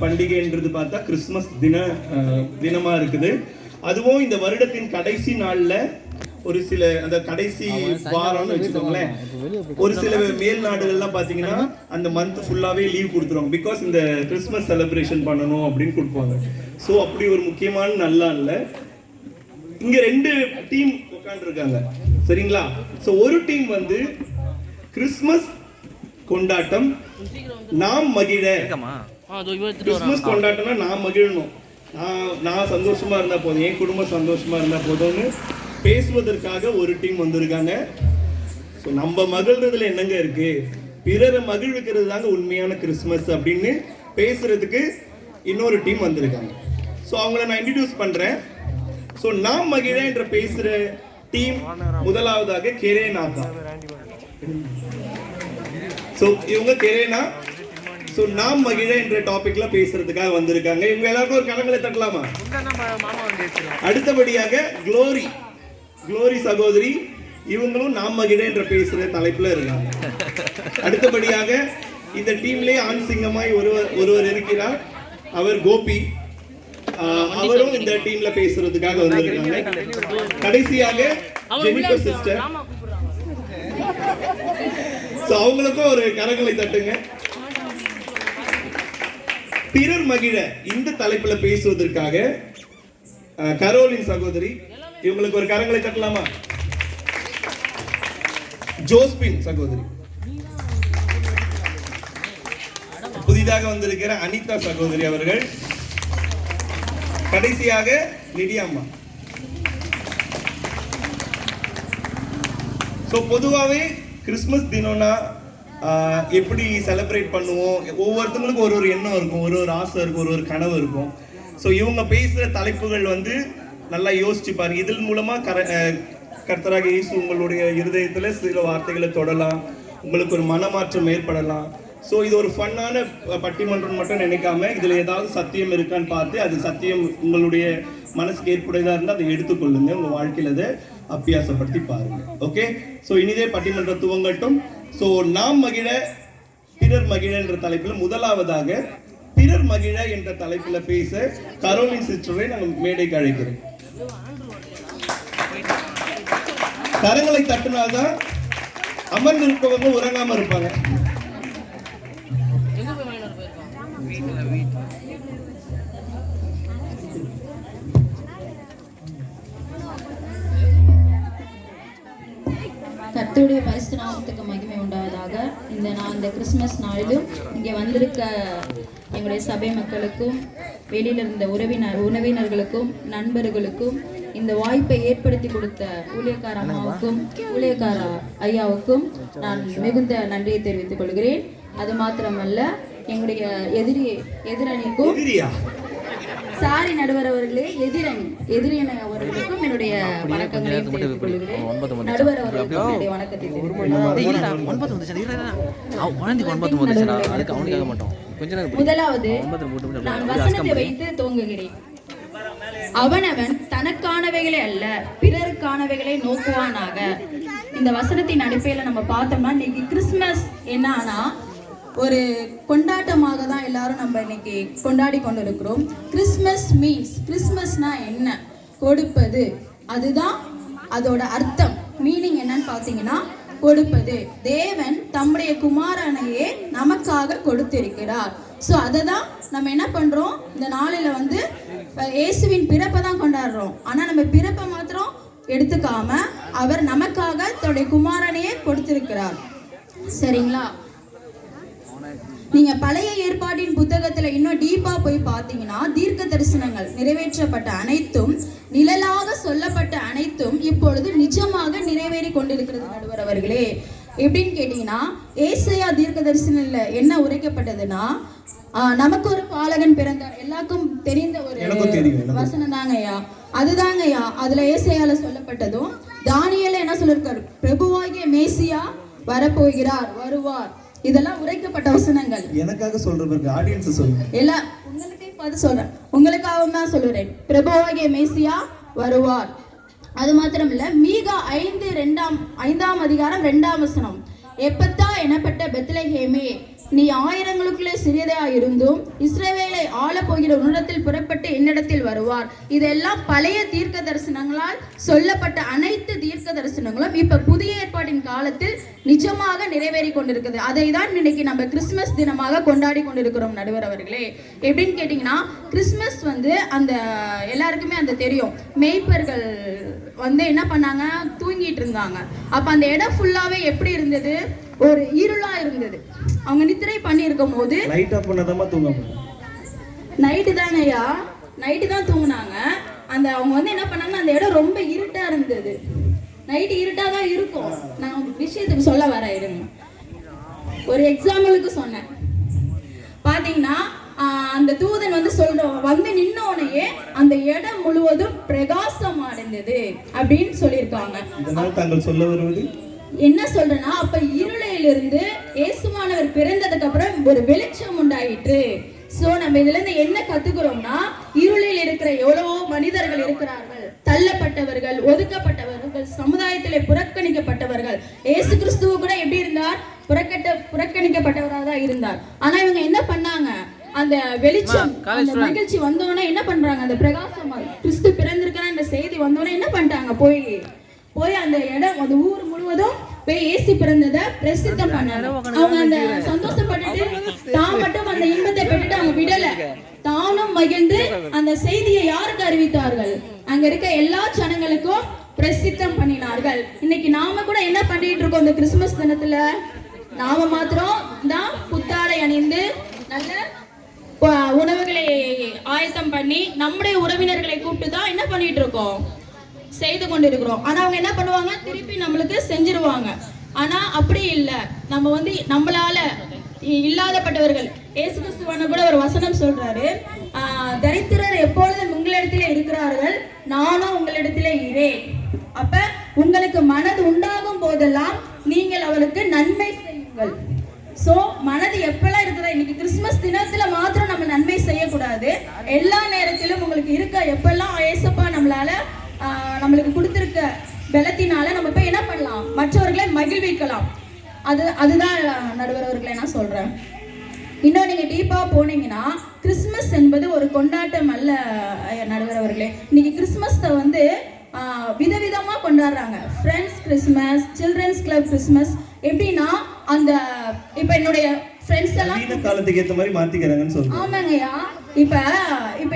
பண்டிகைன்றது பார்த்தா கிறிஸ்துமஸ் தினமா இருக்குது. அதுவும் இந்த வருடத்தின் கடைசி நாள்ல ஒரு சில அந்த கடைசி வாரம்னு வச்சுக்கோங்களேன், ஒரு சில மேல் நாடுகள்லாம் பாத்தீங்கன்னா அந்த மந்த் ஃபுல்லாவே லீவ் கொடுத்துருவாங்க. பிகாஸ் இந்த கிறிஸ்துமஸ் செலிப்ரேஷன் பண்ணணும் அப்படின்னு கொடுப்பாங்க. ஸோ அப்படி ஒரு முக்கியமான நல்லா இல்லை. இங்க ரெண்டு டீம் உட்காந்துருக்காங்க, சரிங்களா? ஸோ ஒரு டீம் வந்து கிறிஸ்துமஸ் கொண்டாட்டம் நாம் மகிழ, கிறிஸ்துமஸ் கொண்டாட்டம்னா நான் மகிழணும், நான் சந்தோஷமா இருந்தா போதும், என் குடும்பம் சந்தோஷமா இருந்தா போதும்னு பேசுவதற்காக ஒரு டீம் வந்திருக்காங்க. ஸோ நம்ம மகிழ்றதுல என்னங்க இருக்கு, பிறரை மகிழ்விக்கிறது தாங்க உண்மையான கிறிஸ்துமஸ் அப்படின்னு பேசுறதுக்கு இன்னொரு டீம் வந்திருக்காங்க. ஸோ அவங்கள நான் இன்ட்ரடியூஸ் பண்றேன். ஸோ நாம் மகிழ என்ற பேசுற டீம் முதலாவதாக கெரேனாக்கா. ஸோ இவங்க கெரேனா ஸோ நாம் மகிழ என்ற டாபிக்ல பேசுறதுக்காக வந்திருக்காங்க. இவங்க எல்லாருக்கும் ஒரு கரங்களை தட்டலாமா? அடுத்தபடியாக குளோரி சகோதரி, இவங்களும் நாம் மகிழ என்ற பேசுற தலைப்புல இருக்காங்க. அடுத்தபடியாக இந்த டீம்லயே ஆண் சிங்கமாய் ஒருவர் இருக்கிறார், அவர் கோபி, அவரும் இந்த டீம்ல பேசுறதுக்காக வந்திருக்காங்க. கடைசியாக ஜெனிஃபர் சிஸ்டர், சோ அவங்களுக்கும் ஒரு கரங்களை தட்டுங்க. பிறர் மகிழ இந்த தலைப்புல பேசுவதற்காக கரோலின் சகோதரி, இவங்களுக்கு ஒரு கரங்களை தட்டலாமா? ஜோஸ்பின் சகோதரி, புதிதாக வந்திருக்கிற அனிதா சகோதரி அவர்கள், கடைசியாக லிடியாம்மா. ஸோ பொதுவாகவே கிறிஸ்துமஸ் தினம்னா எப்படி செலிப்ரேட் பண்ணுவோம், ஒவ்வொருத்தவங்களுக்கும் ஒரு எண்ணம் இருக்கும், ஒரு ஆசை இருக்கும், ஒரு கனவு இருக்கும். ஸோ இவங்க பேசுகிற தலைப்புகள் வந்து நல்லா யோசிச்சு பாருங்க. இதன் மூலமாக கர்த்தராக இயேசு உங்களுடைய இருதயத்தில் சில வார்த்தைகளை தொடலாம், உங்களுக்கு ஒரு மனமாற்றம் ஏற்படலாம். ஸோ இது ஒரு ஃபன்னான பட்டிமன்றம் மட்டும் நினைக்காம இதில் ஏதாவது சத்தியம் இருக்கான்னு பார்த்து அது சத்தியம் உங்களுடைய மனசுக்கு ஏற்புடையதாக இருந்தால் அதை எடுத்துக்கொள்ளுங்க, உங்கள் வாழ்க்கையில் அதை அபியாசப்படுத்தி பாருங்க. ஓகே, ஸோ இனிதே பட்டிமன்றம் துவங்கட்டும். ஸோ நாம் மகிழ பிறர் மகிழ என்ற தலைப்பில் முதலாவதாக பிறர் மகிழ என்ற தலைப்பில் பேச கரோலின் சிஸ்டரை நாங்கள் மேடைக்கு அழைக்கிறோம். கரங்களை தட்டினாதான் அமர்ந்திருப்பவங்க உறங்காம இருப்பாங்க. கர்த்தருடைய பரிசுத்த நாமத்துக்கு மகிமை உண்டாவதாக. இந்த கிறிஸ்துமஸ் நாளிலும் இங்கே வந்திருக்க எங்களுடைய சபை மக்களுக்கும் வெளியில இருந்த உறவினர்களுக்கும் நண்பர்களுக்கும் இந்த வாய்ப்பை ஏற்படுத்தி கொடுத்த ஊழியக்கார அம்மாவுக்கும் ஊழியக்கார ஐயாவுக்கும் நான் மிகுந்த நன்றியை தெரிவித்துக் கொள்கிறேன். அது மாத்திரமல்ல, எங்களுடைய எதிரணிக்கும் சாரி நடுவர் அவர்களே, எதிரணி அவர்களுக்கும் என்னுடைய வணக்கங்களையும் தெரிவித்துக் கொள்கிறேன். நடுவர் அவர்களுக்கும் என்னுடைய வணக்கத்தை முதலாவது நான் வசனத்தை வைத்து துவங்குகிறேன். அவனவன் தனக்கானவைகளை அல்ல பிறருக்கானவைகளை நோக்குவானாக. இந்த வசனத்தின் அடிப்படையில் நம்ம பார்த்தோம்னா இன்னைக்கு கிறிஸ்துமஸ் என்னன்னா ஒரு கொண்டாட்டமாக தான் எல்லாரும் நம்ம இன்னைக்கு கொண்டாடி கொண்டு இருக்கிறோம். கிறிஸ்மஸ்னா என்ன? கொடுப்பது. அதுதான் அதோட அர்த்தம். மீனிங் என்னன்னு பார்த்தீங்கன்னா கொடுப்பது. தேவன் தம்முடைய குமாரனையே நமக்காக கொடுத்திருக்கிறார். ஸோ அதை தான் நம்ம என்ன பண்றோம், இந்த நாளில் வந்து இயேசுவின் பிறப்பை தான் கொண்டாடுறோம். ஆனால் நம்ம பிறப்பை மாத்திரம் எடுத்துக்காம அவர் நமக்காக தன்னுடைய குமாரனையே கொடுத்திருக்கிறார். சரிங்களா? நீங்க பழைய ஏற்பாட்டின் புத்தகத்துல இன்னும் டீப்பா போய் பார்த்தீங்கன்னா தீர்க்க தரிசனங்கள் நிறைவேற்றப்பட்ட அனைத்தும், நிழலாக சொல்லப்பட்ட அனைத்தும் இப்பொழுது நிஜமாக நிறைவேறி கொண்டிருக்கிறது. நடுவர் அவர்களே, எப்படின்னு கேட்டீங்கன்னா ஏசாயா தீர்க்க தரிசனத்துல என்ன உரைக்கப்பட்டதுன்னா, நமக்கு ஒரு பாலகன் பிறந்தார். எல்லாருக்கும் தெரிந்த ஒரு வசனம் தாங்க ஐயா, அதுதாங்க ஐயா. அதுல ஏசாயால சொல்லப்பட்டதும் தானியேல என்ன சொல்லிருக்காரு, பிரபுவாகிய மேசியா வரப்போகிறார், வருவார். இதெல்லாம் உரைக்கப்பட்ட வசனங்கள். எனக்காக சொல்றேன், ஆடியன்ஸ் சொல்லுங்க, எல்லாம் உங்களுக்கே பார்த்து சொல்றேன், உங்களுக்காக தான் சொல்லுறேன். பிரபுவாகிய மேசியா வருவார். அது மாத்திரம் இல்ல, மீகா 5:2 அதிகாரம் 2 வசனம், எப்பத்தா எனப்பட்ட பெத்லகேமே, நீ ஆயிரங்களுக்குள்ளே சிறியதா இருந்தும் இஸ்ரவேலை ஆளப் போகிற உன்னிடத்தில் புறப்பட்டு என்னிடத்தில் வருவார். இதெல்லாம் பழைய தீர்க்க தரிசனங்களால் சொல்லப்பட்ட அனைத்து தீர்க்க தரிசனங்களும் இப்ப புதிய ஏற்பாட்டின் காலத்தில் நிஜமாக நிறைவேறி கொண்டிருக்குது. அதை தான் இன்னைக்கு நம்ம கிறிஸ்துமஸ் தினமாக கொண்டாடி கொண்டிருக்கிறோம் நடுவர் அவர்களே. எப்படின்னு கேட்டீங்கன்னா, கிறிஸ்துமஸ் வந்து அந்த எல்லாருக்குமே அந்த தெரியும், மேய்ப்பர்கள் வந்து என்ன பண்ணாங்க, தூங்கிட்டு இருந்தாங்க. அப்ப அந்த இடம் ஃபுல்லாவே எப்படி இருந்தது, ஒரு இருளா இருந்தது. அவங்க நித்திரை பண்ணி இருக்கும் போது லைட் ஆஃப் பண்ணாதாமா தூங்க முடியும். நைட்டு தாங்கய்யா, நைட்டு தான் தூங்குனாங்க. அந்த அவங்க வந்து என்ன பண்ணாங்க, அந்த இடம் ரொம்ப இருட்டா இருந்தது. நைட்டு இருட்டா தான் இருக்கும். நான் விஷயத்துக்கு சொல்ல வரேன் இருங்க. ஒரு எக்ஸாம்பிளுக்கு சொன்னேன். பாத்தீங்கன்னா அந்த தூதன் வந்து வந்து நின்னோனையே அந்த இடம் முழுவதும் பிரகாசம் அடைந்தது அப்படின்னு சொல்லியிருக்காங்க. இதனால் தாங்கள் சொல்ல வருவது என்ன சொல்றேன்னா, அப்ப இருளிலிருந்து இயேசுவானவர் பிறந்ததுக்கு அப்புறம் ஒரு வெளிச்சம் உண்டாயிற்று. சோ நம்ம இதுல இருந்து என்ன கத்துக்கிறோம்னா, இருளில் இருக்கிற எவ்வளவோ மனிதர்கள் இருக்கிறார்கள், தள்ளப்பட்டவர்கள், ஒதுக்கப்பட்டவர்கள், சமுதாயத்திலே புறக்கணிக்கப்பட்டவர்கள். இயேசு கிறிஸ்துவ கூட எப்படி இருந்தார், புறக்கணிக்கப்பட்டவராக தான் இருந்தார். ஆனா இவங்க என்ன பண்ணாங்க, அந்த வெளிச்சம், அந்த மகிழ்ச்சி வந்தோடனே என்ன பண்றாங்க, அந்த பிரகாசம் கிறிஸ்து பிறந்திருக்கிறான் என்ற செய்தி வந்தோடனே என்ன பண்ணிட்டாங்க, போய் அந்த இடம், அந்த ஊர் முழுவதும் போய் இயேசு பிறந்ததை பிரசித்தம் பண்ணாங்க. அவங்க அந்த சந்தோஷப்பட்டுட்டு தான் மட்டும் அந்த இன்பத்தை பெற்றுட்டு அவங்க விடல, தானும் மகிழ்ந்து அந்த செய்தியை யாருக்கு அறிவித்தார்கள், அங்க இருக்க எல்லா ஜனங்களுக்கும் பிரசித்தம் பண்ணினார்கள். இன்னைக்கு நாம கூட என்ன பண்ணிட்டு இருக்கோம், இந்த கிறிஸ்துமஸ் தினத்துல நாம மாத்திரம் தான் புத்தாடை அணிந்து நல்ல உணவுகளை ஆயத்தம் பண்ணி நம்முடைய உறவினர்களை கூப்பிட்டு தான் என்ன பண்ணிட்டு இருக்கோம், செய்து கொண்டு இருக்கிறோம். ஆனா அவங்க என்ன பண்ணுவாங்க, திருப்பி நம்மளுக்கு செஞ்சிருவாங்க. ஆனா அப்படி இல்லை. நம்ம வந்து நம்மளால இல்லாதப்பட்டவர்கள், இயேசு கிறிஸ்துவான கூட ஒரு வசனம் சொல்றாரு, தரித்திரர் எப்பொழுதும் உங்களிடத்திலே இருக்கிறார்கள், நானும் உங்களிடத்திலே இரேன். அப்ப உங்களுக்கு மனது உண்டாகும் போதெல்லாம் நீங்கள் அவளுக்கு நன்மை செய்யுங்கள். சோ மனது எப்பெல்லாம் இருக்குதா, இன்னைக்கு கிறிஸ்துமஸ் தினத்துல மாத்திரம் நம்ம நன்மை செய்யக்கூடாது, எல்லா நேரத்திலும் உங்களுக்கு இருக்க எப்பெல்லாம் ஏசப்பா நம்மளுக்கு கொடுத்திருக்க பலத்தினால நம்ம போய் என்ன பண்ணலாம், மற்றவர்களை மகிழ்விக்கலாம். அதுதான் நடுவர் அவர்களை நான் சொல்றேன். இன்னும் நீங்க டீப்பா போனீங்கன்னா, கிறிஸ்துமஸ் என்பது ஒரு கொண்டாட்டம் அல்ல நடுவர் அவர்களே. இன்னைக்கு கிறிஸ்துமஸை வந்து விதவிதமா கொண்டாடுறாங்க. Friends Christmas, children's club Christmas. எப்படின்னா அந்த இப்ப என்னுடைய ஃப்ரெண்ட்ஸ் எல்லாம் காலத்துக்கு ஏற்ற மாதிரி மாத்திக்கிறாங்கன்னு சொல்றாங்க. ஆமாங்கய்யா, இப்ப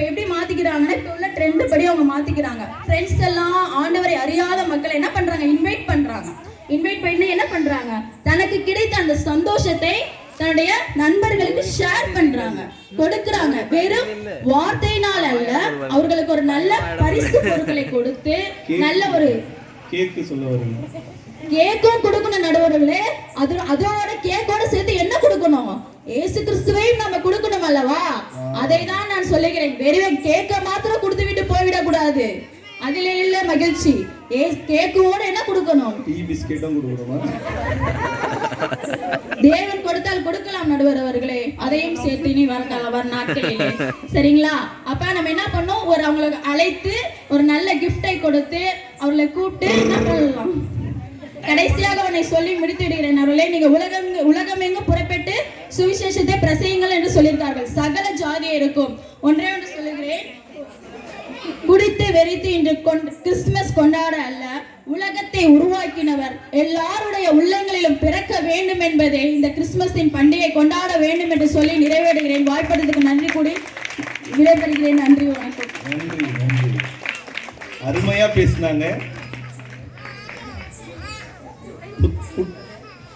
எப்படி மாத்திக்கிறாங்கன்னா, இப்ப உள்ள ட்ரெண்ட் படி அவங்க மாத்திக்கிறாங்க. ஃப்ரெண்ட்ஸ் எல்லாம் ஆண்டவரை அறியாத மக்களை என்ன பண்றாங்க, இன்வைட் பண்ணி என்ன பண்றாங்க, தனக்கு கிடைத்த அந்த சந்தோஷத்தை தன்னுடைய நண்பர்களுக்கு ஷேர் பண்றாங்க, கொடுக்கறாங்க. வெறும் வார்த்தையினால் அல்ல, அவர்களுக்கு ஒரு நல்ல பரிசு பொருட்களை கொடுத்து நல்ல ஒரு கேக்கு சொல்ல வருங்க, கேக்கும் கொடுக்கணும் நடுவர்களே. அதோட கேக்கோட சேர்த்து என்ன கொடுக்கணும், இயேசு கிறிஸ்துவையும் நம்ம கொடுக்கணும் அல்லவா. அதை தான் நான் சொல்லுகிறேன். வெறும் கேக்க மாத்திரம் கொடுத்து விட்டு போய்விடக் கூடாது, அதுல இல்ல மகிழ்ச்சி. கேக்கோட என்ன கொடுக்கணும், டீ பிஸ்கெட்டும் கொடுக்கணுமா? தேவன் கொடுத்தால் கொடுக்கலாம் நடுவர் அவர்களே, அதையும் சேர்த்து நீ வர நாட்களிலே, சரிங்களா? அப்ப நம்ம என்ன பண்ணோம், அவங்களுக்கு அழைத்து ஒரு நல்ல கிஃப்டை கொடுத்து அவர்களை கூப்பிட்டு என்ன பண்ணலாம். கடைசியாக அவனை சொல்லி முடித்து விடுகிறேன் அவர்களே, நீங்க உலகம் எங்கும் புறப்பட்டு சுவிசேஷத்தை பிரசையுங்கள் என்று சொல்லியிருக்கார்கள். சகல ஜாதியருக்கும் ஒன்றே ஒன்று சொல்லுகிறேன், குடித்து வெறித்து இன்று கிறிஸ்துமஸ் கொண்டாட அல்ல, உலகத்தை உருவாக்கினவர் எல்லாருடைய உள்ளங்களிலும் பிறக்க வேண்டும் என்பதை இந்த கிறிஸ்துமஸின் பண்டிகை கொண்டாட வேண்டும் என்று சொல்லி நிறைவேறுகிறேன். வாய்ப்பதற்கு நன்றி கூடி விடைபெறுகிறேன். நன்றி, வணக்கம். நன்றி. அருமையா பேசினாங்க.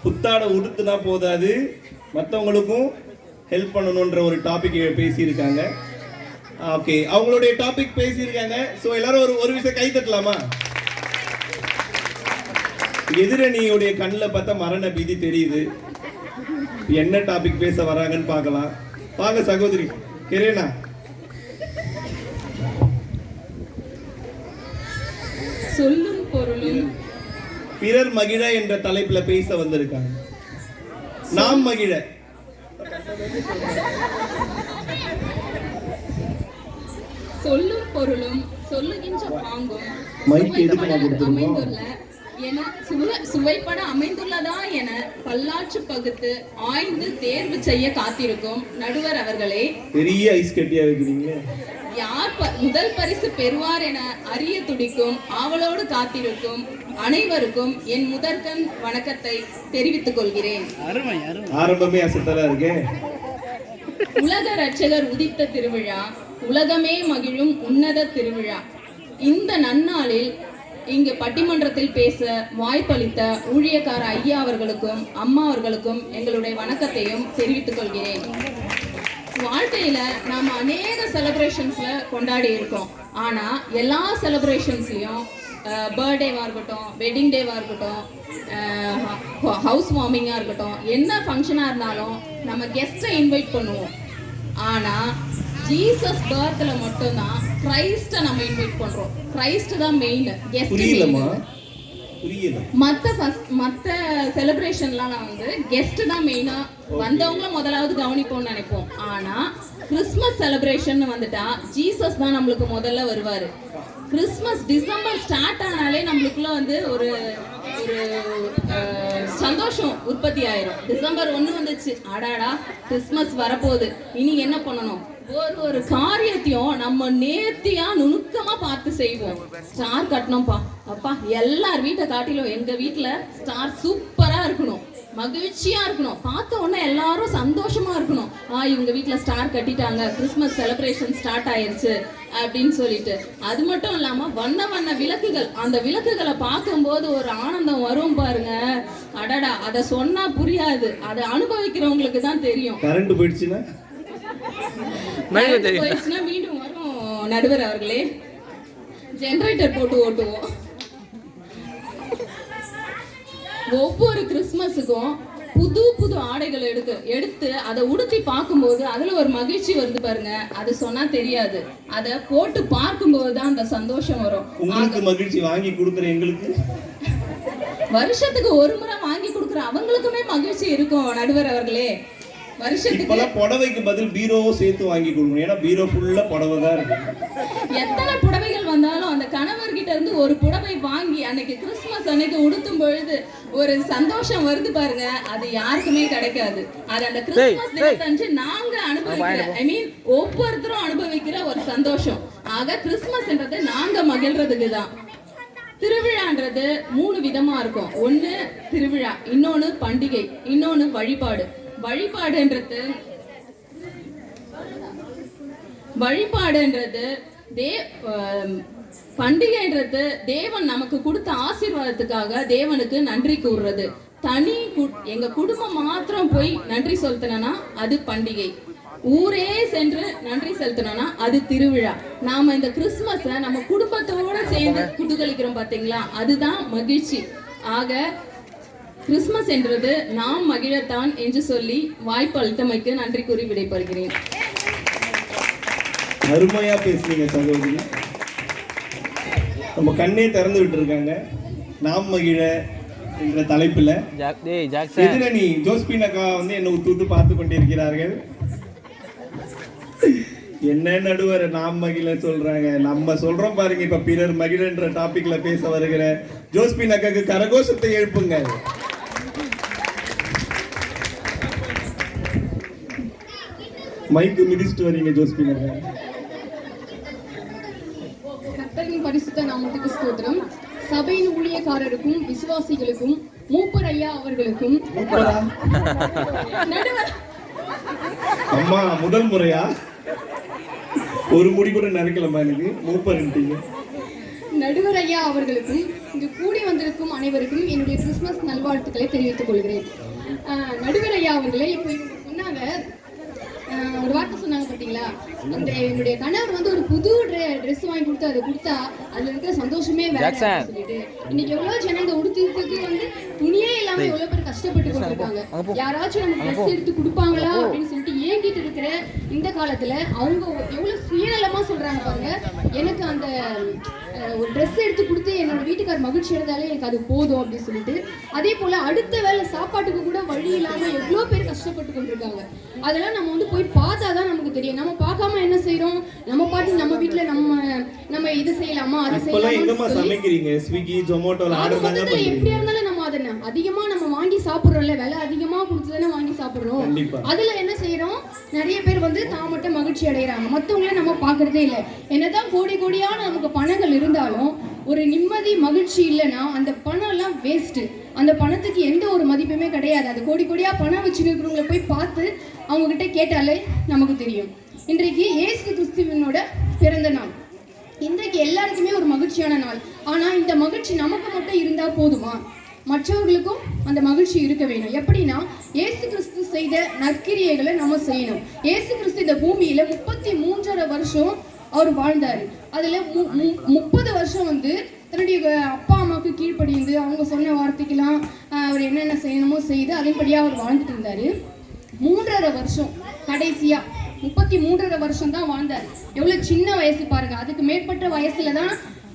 புத்தாட உடுத்துனா போதாது, மற்றவங்களுக்கும் ஹெல்ப் பண்ணணுன்ற ஒரு டாபிக் பேசியிருக்காங்க. ஓகே, அவங்களுடைய டாபிக் பேசியிருக்காங்க. ஸோ எல்லாரும் ஒரு விஷயம் கை தட்டலாமா? எதிரணியுடைய கண்ணில் பார்த்தா மரண பீதி தெரியுது. என்ன டாபிக் பேச வராங்கன்னு பார்க்கலாம். வாங்க சகோதரி கிரேனா. சொல்லும் பொருளும் பிறர் மகிழ என்ற தலைப்புல பேச வந்திருக்காங்க. நாம் மகிழ. சொல்லும் பொருளும் சொல்லுகின்ற பாங்கும் மைக் எதுக்கு நான் கொடுத்திருக்கோம், என சுவைப்பட அமைந்துள்ளதா என பல்லாற்று பகுத்து ஆய்ந்து தேர்வு செய்ய காத்திருக்கும் நடுவர் அவர்களே, பெரிய ஐஸ் கட்டியா வைக்கிறீங்களே. யார் முதல் பரிசு பெறுவார் என அறிய துடிக்கும் ஆவலோடு காத்திருக்கும் அனைவருக்கும் என் முதற்கண் வணக்கத்தை தெரிவித்துக் கொள்கிறேன். ஆரம்பமே அசத்தலா இருக்கே. உலக ரட்சகர் உதித்த திருவிழா, உலகமே மகிழும் உன்னத திருவிழா. இந்த நன்னாளில் இங்கு பட்டிமன்றத்தில் பேச வாய்ப்பளித்த ஊழியக்கார ஐயா அவர்களுக்கும் அம்மா அவர்களுக்கும் எங்களுடைய வணக்கத்தையும் தெரிவித்துக் கொள்கிறேன். வாழ்க்கையில நாம அநேக செலிப்ரேஷன்ஸ்ல கொண்டாடி இருக்கோம். ஆனா எல்லா செலிப்ரேஷன்ஸ்லயும் பர்த்டேவா இருக்கட்டும், வெட்டிங் டேவா இருக்கட்டும், ஹவுஸ் வார்மிங்கா இருக்கட்டும், என்ன ஃபங்க்ஷனா இருந்தாலும் நம்ம கெஸ்ட்டை இன்வைட் பண்ணுவோம். ஆனா ஜீசஸ் பர்த்ல மட்டும்தான் கிரைஸ்ட நம்ம இன்வைட் பண்றோம். கிரைஸ்ட் தான் மெயின், கெஸ்ட் புரியல. மத்த செலிப்ரேஷன்லாம் வந்து கெஸ்ட் தான் மெயினா வந்தவங்கள முதலாவது கவனிப்போம்னு நினைப்போம். ஆனா கிறிஸ்மஸ் செலிப்ரேஷன் வந்துட்டா ஜீசஸ் தான் நம்மளுக்கு முதல்ல வருவாரு. கிறிஸ்மஸ் டிசம்பர் ஸ்டார்ட் ஆனாலே நம்மளுக்குள்ள வந்து ஒரு ஒரு சந்தோஷம் உற்பத்தி ஆயிரும். டிசம்பர் 1 வந்துச்சு, அடாடா கிறிஸ்மஸ் வரப்போகுது, இனி என்ன பண்ணணும், ஒரு காரியத்தையும் நம்ம நேர்த்தியா நுணுக்கமா பார்த்து செய்வோம். ஸ்டார் கட்டணும்ப்பா, அப்பா எல்லார் வீட்டை காட்டிலும் எங்க வீட்டுல ஸ்டார் சூப்பரா இருக்கணும், மகிழ்ச்சியா இருக்கணும், பார்த்த உடனே எல்லாரும் சந்தோஷமா இருக்கணும். இவங்க வீட்டுல ஸ்டார் கட்டிட்டாங்க, கிறிஸ்மஸ் செலிப்ரேஷன் ஸ்டார்ட் ஆயிருச்சு அப்படின்னு சொல்லிட்டு. அது மட்டும் இல்லாம வண்ண வண்ண விளக்குகள், அந்த விளக்குகளை பார்க்கும்போது ஒரு ஆனந்தம் வரும் பாருங்க, அடடா அதை சொன்னா புரியாது, அதை அனுபவிக்கிறவங்களுக்கு தான் தெரியும். கரண்ட் போயிடுச்சுன்னா மீண்டும் வரும் நடுவர் அவர்களே, ஜெனரேட்டர் போட்டு ஓட்டுவோம். ஒவ்வொரு கிறிஸ்மஸுக்கும் புது புது ஆடைகள் எடுத்து அதை உடுத்தி பார்க்கும்போது அதுல ஒரு மகிழ்ச்சி வருது பாருங்க, அது சொன்னா தெரியாது, அதை போட்டு பார்க்கும்போது தான் அந்த சந்தோஷம் வரும். உங்களுக்கு மகிழ்ச்சி, வாங்கி கொடுக்குற எங்களுக்கு வருஷத்துக்கு ஒரு முறை வாங்கி கொடுக்குற அவங்களுக்குமே மகிழ்ச்சி இருக்கும் நடுவர் அவர்களே. வருஷத்துக்கு புடவைக்கு பதில் பீரோவும் சேர்த்து வாங்கி கொடுக்கணும். ஏன்னா பீரோ ஃபுல்லா புடவை தான் இருக்கு. எத்தனை புடவைகள் வந்தாலும் அந்த கணவர்கிட்ட இருந்து ஒரு புடவை வாங்கி அன்னைக்கு கிறிஸ்துமஸ் அன்னைக்கு உடுத்தும் பொழுது ஒரு சந்தோஷம் வருது பாருங்க, அது யாருக்குமே கிடைக்காது. அது அந்த கிறிஸ்துமஸ் தினத்தன்று நாங்க அனுபவிக்கிற, ஐ மீன் ஒவ்வொருத்தரும் அனுபவிக்கிற ஒரு சந்தோஷம். ஆக கிறிஸ்துமஸ்ன்றது நாங்க மகிழ்றதுக்கு தான். திருவிழான்றது 3 விதமா இருக்கும். ஒண்ணு திருவிழா, இன்னொன்னு பண்டிகை, இன்னொன்னு வழிபாடு. வழிபாடுன்றது பண்டிகைன்றது தேவன் நமக்கு கொடுத்த ஆசீர்வாதத்துக்காக தேவனுக்கு நன்றி கூறுறது. எங்க குடும்பம் மாத்திரம் போய் நன்றி செலுத்தினா அது பண்டிகை. ஊரே சென்று நன்றி செலுத்தணும்னா அது திருவிழா. நாம இந்த கிறிஸ்துமஸ நம்ம குடும்பத்தோட சேர்ந்து குதூகலிக்கிறோம் பாத்தீங்களா, அதுதான் மகிழ்ச்சி. ஆக கிறிஸ்துமஸ் என்றது நாம் மகிழத்தான் என்று சொல்லி வாய்ப்பு அளித்தமைக்கு நன்றி கூறி விடைபெறுகிறேன். அருமையா பேசுறீங்க சகோதரி. நம்ம கண்ணே திறந்து விட்டு இருக்காங்க. நாம் மகிழ என்ற தலைப்புல எதிரணி ஜோஸ்பின் அக்கா வந்து என்ன உத்து பார்த்து கொண்டிருக்கிறார்கள். என்ன நடுவர் நாம் மகிழ சொல்றாங்க, நம்ம சொல்றோம் பாருங்க. இப்ப பிறர் மகிழன்ற டாபிக்ல பேச வருகிற ஜோஸ்பின் அக்காக்கு கரகோஷத்தை எழுப்புங்க. மைக்கு மிதிச்சிட்டு வரீங்க ஜோஸ்பின் அக்கா. கர்த்தரின் பரிசுத்த நாமத்துக்கு ஸ்தோத்திரம். சபையின் ஊழியக்காரருக்கும் விசுவாசிகளுக்கும் மூப்பர் ஐயா அவர்களுக்கும் அம்மா முதல் முறையா ஒரு முடி கூட நறுக்கலமா எனக்கு மூப்பர் நடுவர் ஐயா அவர்களுக்கும் இங்கு கூடி வந்திருக்கும் அனைவருக்கும் என்னுடைய கிறிஸ்துமஸ் நல்வாழ்த்துக்களை தெரிவித்துக் கொள்கிறேன். நடுவர் ஐயா அவர்களே, இப்போ இவங்க சொன்னாங்க, ஒரு வார்த்தை சொன்னாங்க பார்த்தீங்களா, அந்த என்னுடைய கணவர் வந்து ஒரு புது ட்ரெஸ் வாங்கி கொடுத்து அதை கொடுத்தா அதுல இருக்கிற சந்தோஷமே வேற சொல்லிட்டு, இன்னைக்கு எவ்வளவு ஜனங்க உடுத்துறதுக்கு வந்து துணியே இல்லாம எவ்வளவு பேர் கஷ்டப்பட்டு கொண்டிருக்காங்க. யாராச்சும் நமக்கு ட்ரெஸ் எடுத்து கொடுப்பாங்களா அப்படின்னு சொல்லிட்டு ஏங்கிட்டு இருக்கிற இந்த காலத்துல அவங்க எவ்வளவு சுயநலமா சொல்றாங்க பாருங்க. எனக்கு அந்த ஒரு ட்ரெஸ் எடுத்து கொடுத்து என்னோட வீட்டுக்கார மகிழ்ச்சி எடுத்தாலே எனக்கு அது போதும் அப்படின்னு சொல்லிட்டு, அதே போல அடுத்த வேலை சாப்பாட்டுக்கு கூட வழி இல்லாம எவ்வளவு பேர் கஷ்டப்பட்டு கொண்டிருக்காங்க. அதெல்லாம் நம்ம வந்து போய் பார்த்தாதான் நமக்கு தெரியும். நம்ம பார்க்காம என்ன செய்றோம், நம்ம பாட்டு நம்ம வீட்ல நம்ம இது செய்யலாமா அது இப்போலாம் எங்கம்மா செய்யலாமா சமைக்கிறீங்க? ஸ்விக்கி ஜொமேட்டோல ஆர்டர் தாங்க பண்றீங்க. எப்படியா இருந்தாலும் நம்ம அதை அதிகமா நம்ம வாங்கி சாப்பிடுறோம்ல, விலை அதிகமா கொடுத்து தானே வாங்கி சாப்பிடுறோம். கண்டிப்பா. அதுல என்ன செய்யறோம், நிறைய பேர் வந்து தான் மட்டும் மகிழ்ச்சி அடைகிறாங்க, மத்தவங்கள நம்ம பாக்குறதே இல்லை. என்னதான் கோடி கோடியான நமக்கு பணங்கள் இருந்தாலும் ஒரு நிம்மதி மகிழ்ச்சி இல்லைன்னா அந்த பணம் எல்லாம் வேஸ்ட். அந்த பணத்துக்கு எந்த ஒரு மதிப்புமே கிடையாது. அது கோடி கோடியா பணம் வச்சுருக்கிறவங்களை போய் பார்த்து அவங்க கிட்ட கேட்டாலே நமக்கு தெரியும். இன்றைக்கு இயேசு கிறிஸ்துவினோட பிறந்த நாள். இன்றைக்கு எல்லாருக்குமே ஒரு மகிழ்ச்சியான நாள். ஆனா இந்த மகிழ்ச்சி நமக்கு மட்டும் இருந்தா போதுமா? மற்றவர்களுக்கும் அந்த மகிழ்ச்சி இருக்க வேணும். எப்படின்னா இயேசு கிறிஸ்து செய்த நற்கிரியைகளை நம்ம செய்யணும். இயேசு கிறிஸ்து இந்த பூமியில 33.5 வருஷம் அவர் வாழ்ந்தாரு. அதுல 30 வருஷம் வந்து தன்னுடைய அப்பா அம்மாவுக்கு கீழ்ப்படிந்து அவங்க சொன்ன வார்த்தைக்கெல்லாம் அவர் என்னென்ன செய்யணுமோ செய்து அதன்படியா அவர் வாழ்ந்துட்டு இருந்தாரு. 3.5 வருஷம் கடைசியா 33.5 வருஷம் தான் வாழ்ந்தார். எவ்வளவு சின்ன வயசு பாருங்க. அதுக்கு மேற்பட்ட வயசுல தான்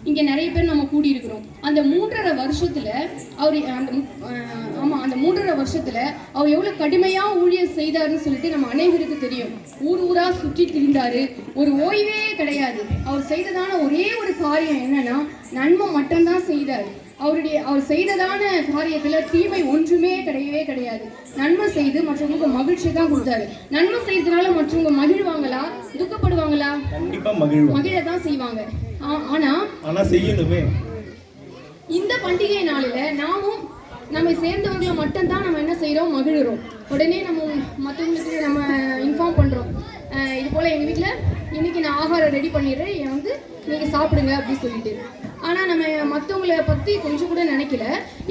இங்க நிறைய பேர் நம்ம கூடி இருக்கிறோம். அந்த 3.5 வருஷத்துல அவர் அந்த 3.5 வருஷத்துல அவர் எவ்வளவு கடுமையா ஊழியர் செய்தாருன்னு சொல்லிட்டு நம்ம அனைவருக்கு தெரியும். ஊர் ஊரா சுற்றி திரிந்தாரு. ஒரு ஓய்வே கிடையாது. அவர் செய்ததான ஒரே ஒரு காரியம் என்னன்னா நன்மை மட்டும்தான் செய்தார். அவர் செய்ததான காரியத்துல தீமை ஒன்றுமே கிடையவே கிடையாது. நன்மை செய்து மற்றவங்களுக்கு மகிழ்ச்சி தான் கொடுத்தாரு. நன்மை செய்ததுனால மற்றவங்க மகிழ்வாங்களா, துக்கப்படுவாங்களா? கண்டிப்பா மகிழதான் செய்வாங்க. ஆனா செய்யணுமே. இந்த பண்டிகை நாளில நாமும் நம்மை சேர்ந்தவர்களை மட்டும்தான் நம்ம என்ன செய்யறோம், மகிழ்கிறோம். உடனே நம்ம மற்றவங்களுக்கு நம்ம இன்ஃபார்ம் பண்றோம், இது போல எங்க வீட்டுல இன்னைக்கு நான் ஆகாரம் ரெடி பண்ணிடுறேன், வந்து நீங்க சாப்பிடுங்க அப்படின்னு சொல்லிட்டு. ஆனா நம்ம மற்றவங்களை பத்தி கொஞ்சம் கூட நினைக்கல.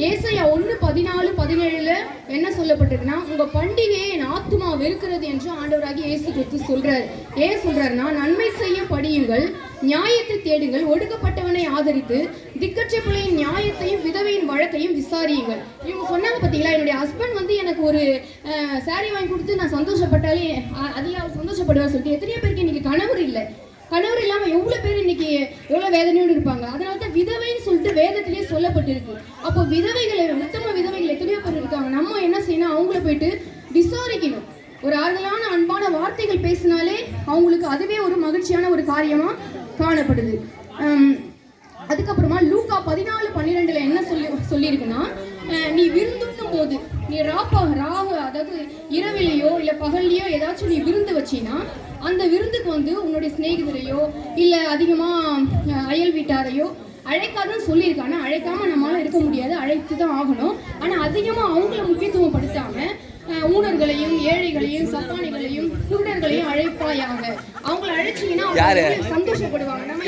ஏசாயா 1:14-17 என்ன சொல்லப்பட்டிருக்குன்னா, உங்க பண்டிகையை என் ஆத்துமா வெறுக்கிறது என்று ஆண்டவராகிய இயேசு கிறிஸ்து சொல்றாரு. ஏன் சொல்றாருன்னா, நன்மை செய்ய படியுங்கள், நியாயத்தை தேடுங்கள், ஒடுக்கப்பட்டவனை ஆதரித்து திக்கற்ற பிள்ளையின் நியாயத்தையும் விதவையின் வழக்கையும் விசாரியுங்கள். இவங்க சொன்னாங்க பார்த்தீங்களா, என்னுடைய ஹஸ்பண்ட் வந்து எனக்கு ஒரு சாரி வாங்கி கொடுத்து நான் சந்தோஷப்பட்டாலே அதுல அவர் சந்தோஷப்படுவார் சொல்லிட்டு எத்தனையோ பேருக்கு இன்னைக்கு கணவர் இல்லை. கணவர் இல்லாம எவ்வளவு பேர் இன்னைக்கு எவ்வளவு வேதனையோடு இருப்பாங்க. அதனாலதான் விதவைன்னு சொல்லிட்டு வேதத்திலேயே சொல்லப்பட்டிருக்கு. அப்போ விதவைகளை, உத்தம விதவைகள் எத்தனையோ பேர் இருக்காங்க. நம்ம என்ன செய்யணும், அவங்கள போயிட்டு விசாரிக்கணும். ஒரு ஆறுதலான அன்பான வார்த்தைகள் பேசினாலே அவங்களுக்கு அதுவே ஒரு மகிழ்ச்சியான ஒரு காரியமா காணப்படுது. அதுக்கப்புறமா லூக்கா 14:12 என்ன சொல்லியிருக்குன்னா, நீ விருந்துண்ணும் போது நீ அதாவது இரவிலையோ இல்ல பகல்லையோ ஏதாச்சும் நீ விருந்து வச்சீன்னா அந்த விருந்துக்கு வந்து உன்னுடைய சிநேகிதரையோ இல்ல அதிகமா அயல் வீட்டாரையோ அழைக்காதுன்னு சொல்லியிருக்காங்க. ஆனால் அழைக்காம நம்மளால இருக்க முடியாது, அழைத்து தான் ஆகணும். ஆனால் அதிகமாக அவங்கள முக்கியத்துவம் படுத்தாம ஊனர்களையும் ஏழைகளையும் சப்பானிகளையும் குருடர்களையும் அழைப்பாயாக. அவங்களை அழைச்சிங்கன்னா சந்தோஷப்படுவாங்க. நம்ம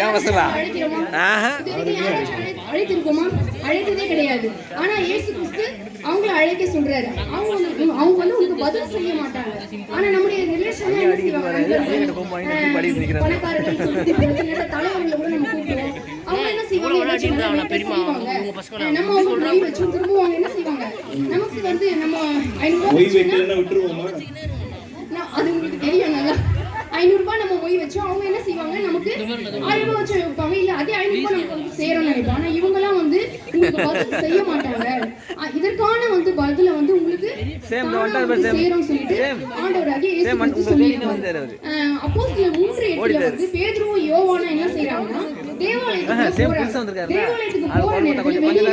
அழைத்திருக்கோமா? அழைத்ததே கிடையாது. ஆனா இயேசு கிறிஸ்து அவங்கள அழைக்க சொல்றாரு. அவங்க வந்து உங்களுக்கு பதில் செய்ய மாட்டாங்க. ஆனா நம்முடைய ரிலேஷன் என்ன செய்வாங்க, பணக்காரர்கள் சொல்லிட்டு தலைவர்களை கூட நம்ம கூப்பிடுவோம். அவங்க என்ன செய்வாங்க, நம்ம அவங்க மொய் வச்சு திரும்புவாங்க. என்ன செய்வாங்க, நமக்கு வந்து நம்ம 500 ரூபாய் அது உங்களுக்கு தெரியும் நல்லா. 500 ரூபாய் நம்ம மொய் வச்சோம், அவங்க என்ன செய்வாங்க, நமக்கு 1000 ரூபாய் வச்சு வைப்பாங்க. இல்ல அதே 500 ரூபாய் நமக்கு வந்து சேரணும்னு நினைப்பாங்க. ஆனா இவங்க எல்லாம் வந்து உங்களுக்கு பதில் செய்ய மாட்டாங்க. இதற்கான வந்து பதில வந்து உங்களுக்கு சேரும் சொல்லிட்டு ஆண்டவராகிய இயேசு கிறிஸ்து சொல்லியிருக்காரு. அப்போஸ்தலர் 3:8 வந்து பேதுருவும் யோவானும் என்ன செய்றாங்கன்னா, தேவாலயத்துக்கு போற நேரத்துல வெளியில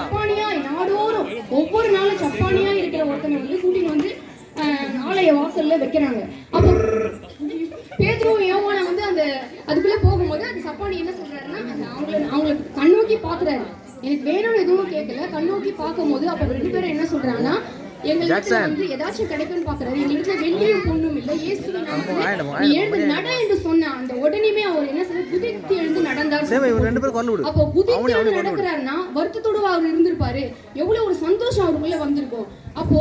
சப்பானியா நாடோறும் ஒவ்வொரு நாளும் சப்பானியா இருக்கிற ஒருத்தனை வந்து கூட்டிட்டு வந்து ஆலய வாசல்ல வைக்கிறாங்க. அப்போ பேதுருவும் யோவான வந்து அந்த அதுக்குள்ள போகும்போது அந்த சப்பானி என்ன சொல்றாருன்னா, அவங்களை கண்ணோக்கி பாக்குறாரு. எனக்கு வேணும்னு எதுவும் கேட்கல, கண்ணோக்கி பார்க்கும் போது அப்ப 2 பேரும் என்ன சொல்றாங்கன்னா, எங்களுக்கு வந்து ஏதாச்சும் கிடைக்கும்னு பாக்குறாரு. எங்களுக்கு வெள்ளியும் பொண்ணும் இல்ல, இயேசுவின் நாமத்திலே நீ எழுந்து நட என்று சொன்ன அந்த உடனேமே அவர் என்ன செய்ய, குதித்து எழுந்து நடந்தார். அப்போ குதித்து எழுந்து நடக்கிறாருன்னா வருத்தத்தோடு அவர் இருந்திருப்பாரு. எவ்வளவு ஒரு சந்தோஷம் அவருக்குள்ள வந்திருக்கும். அப்போ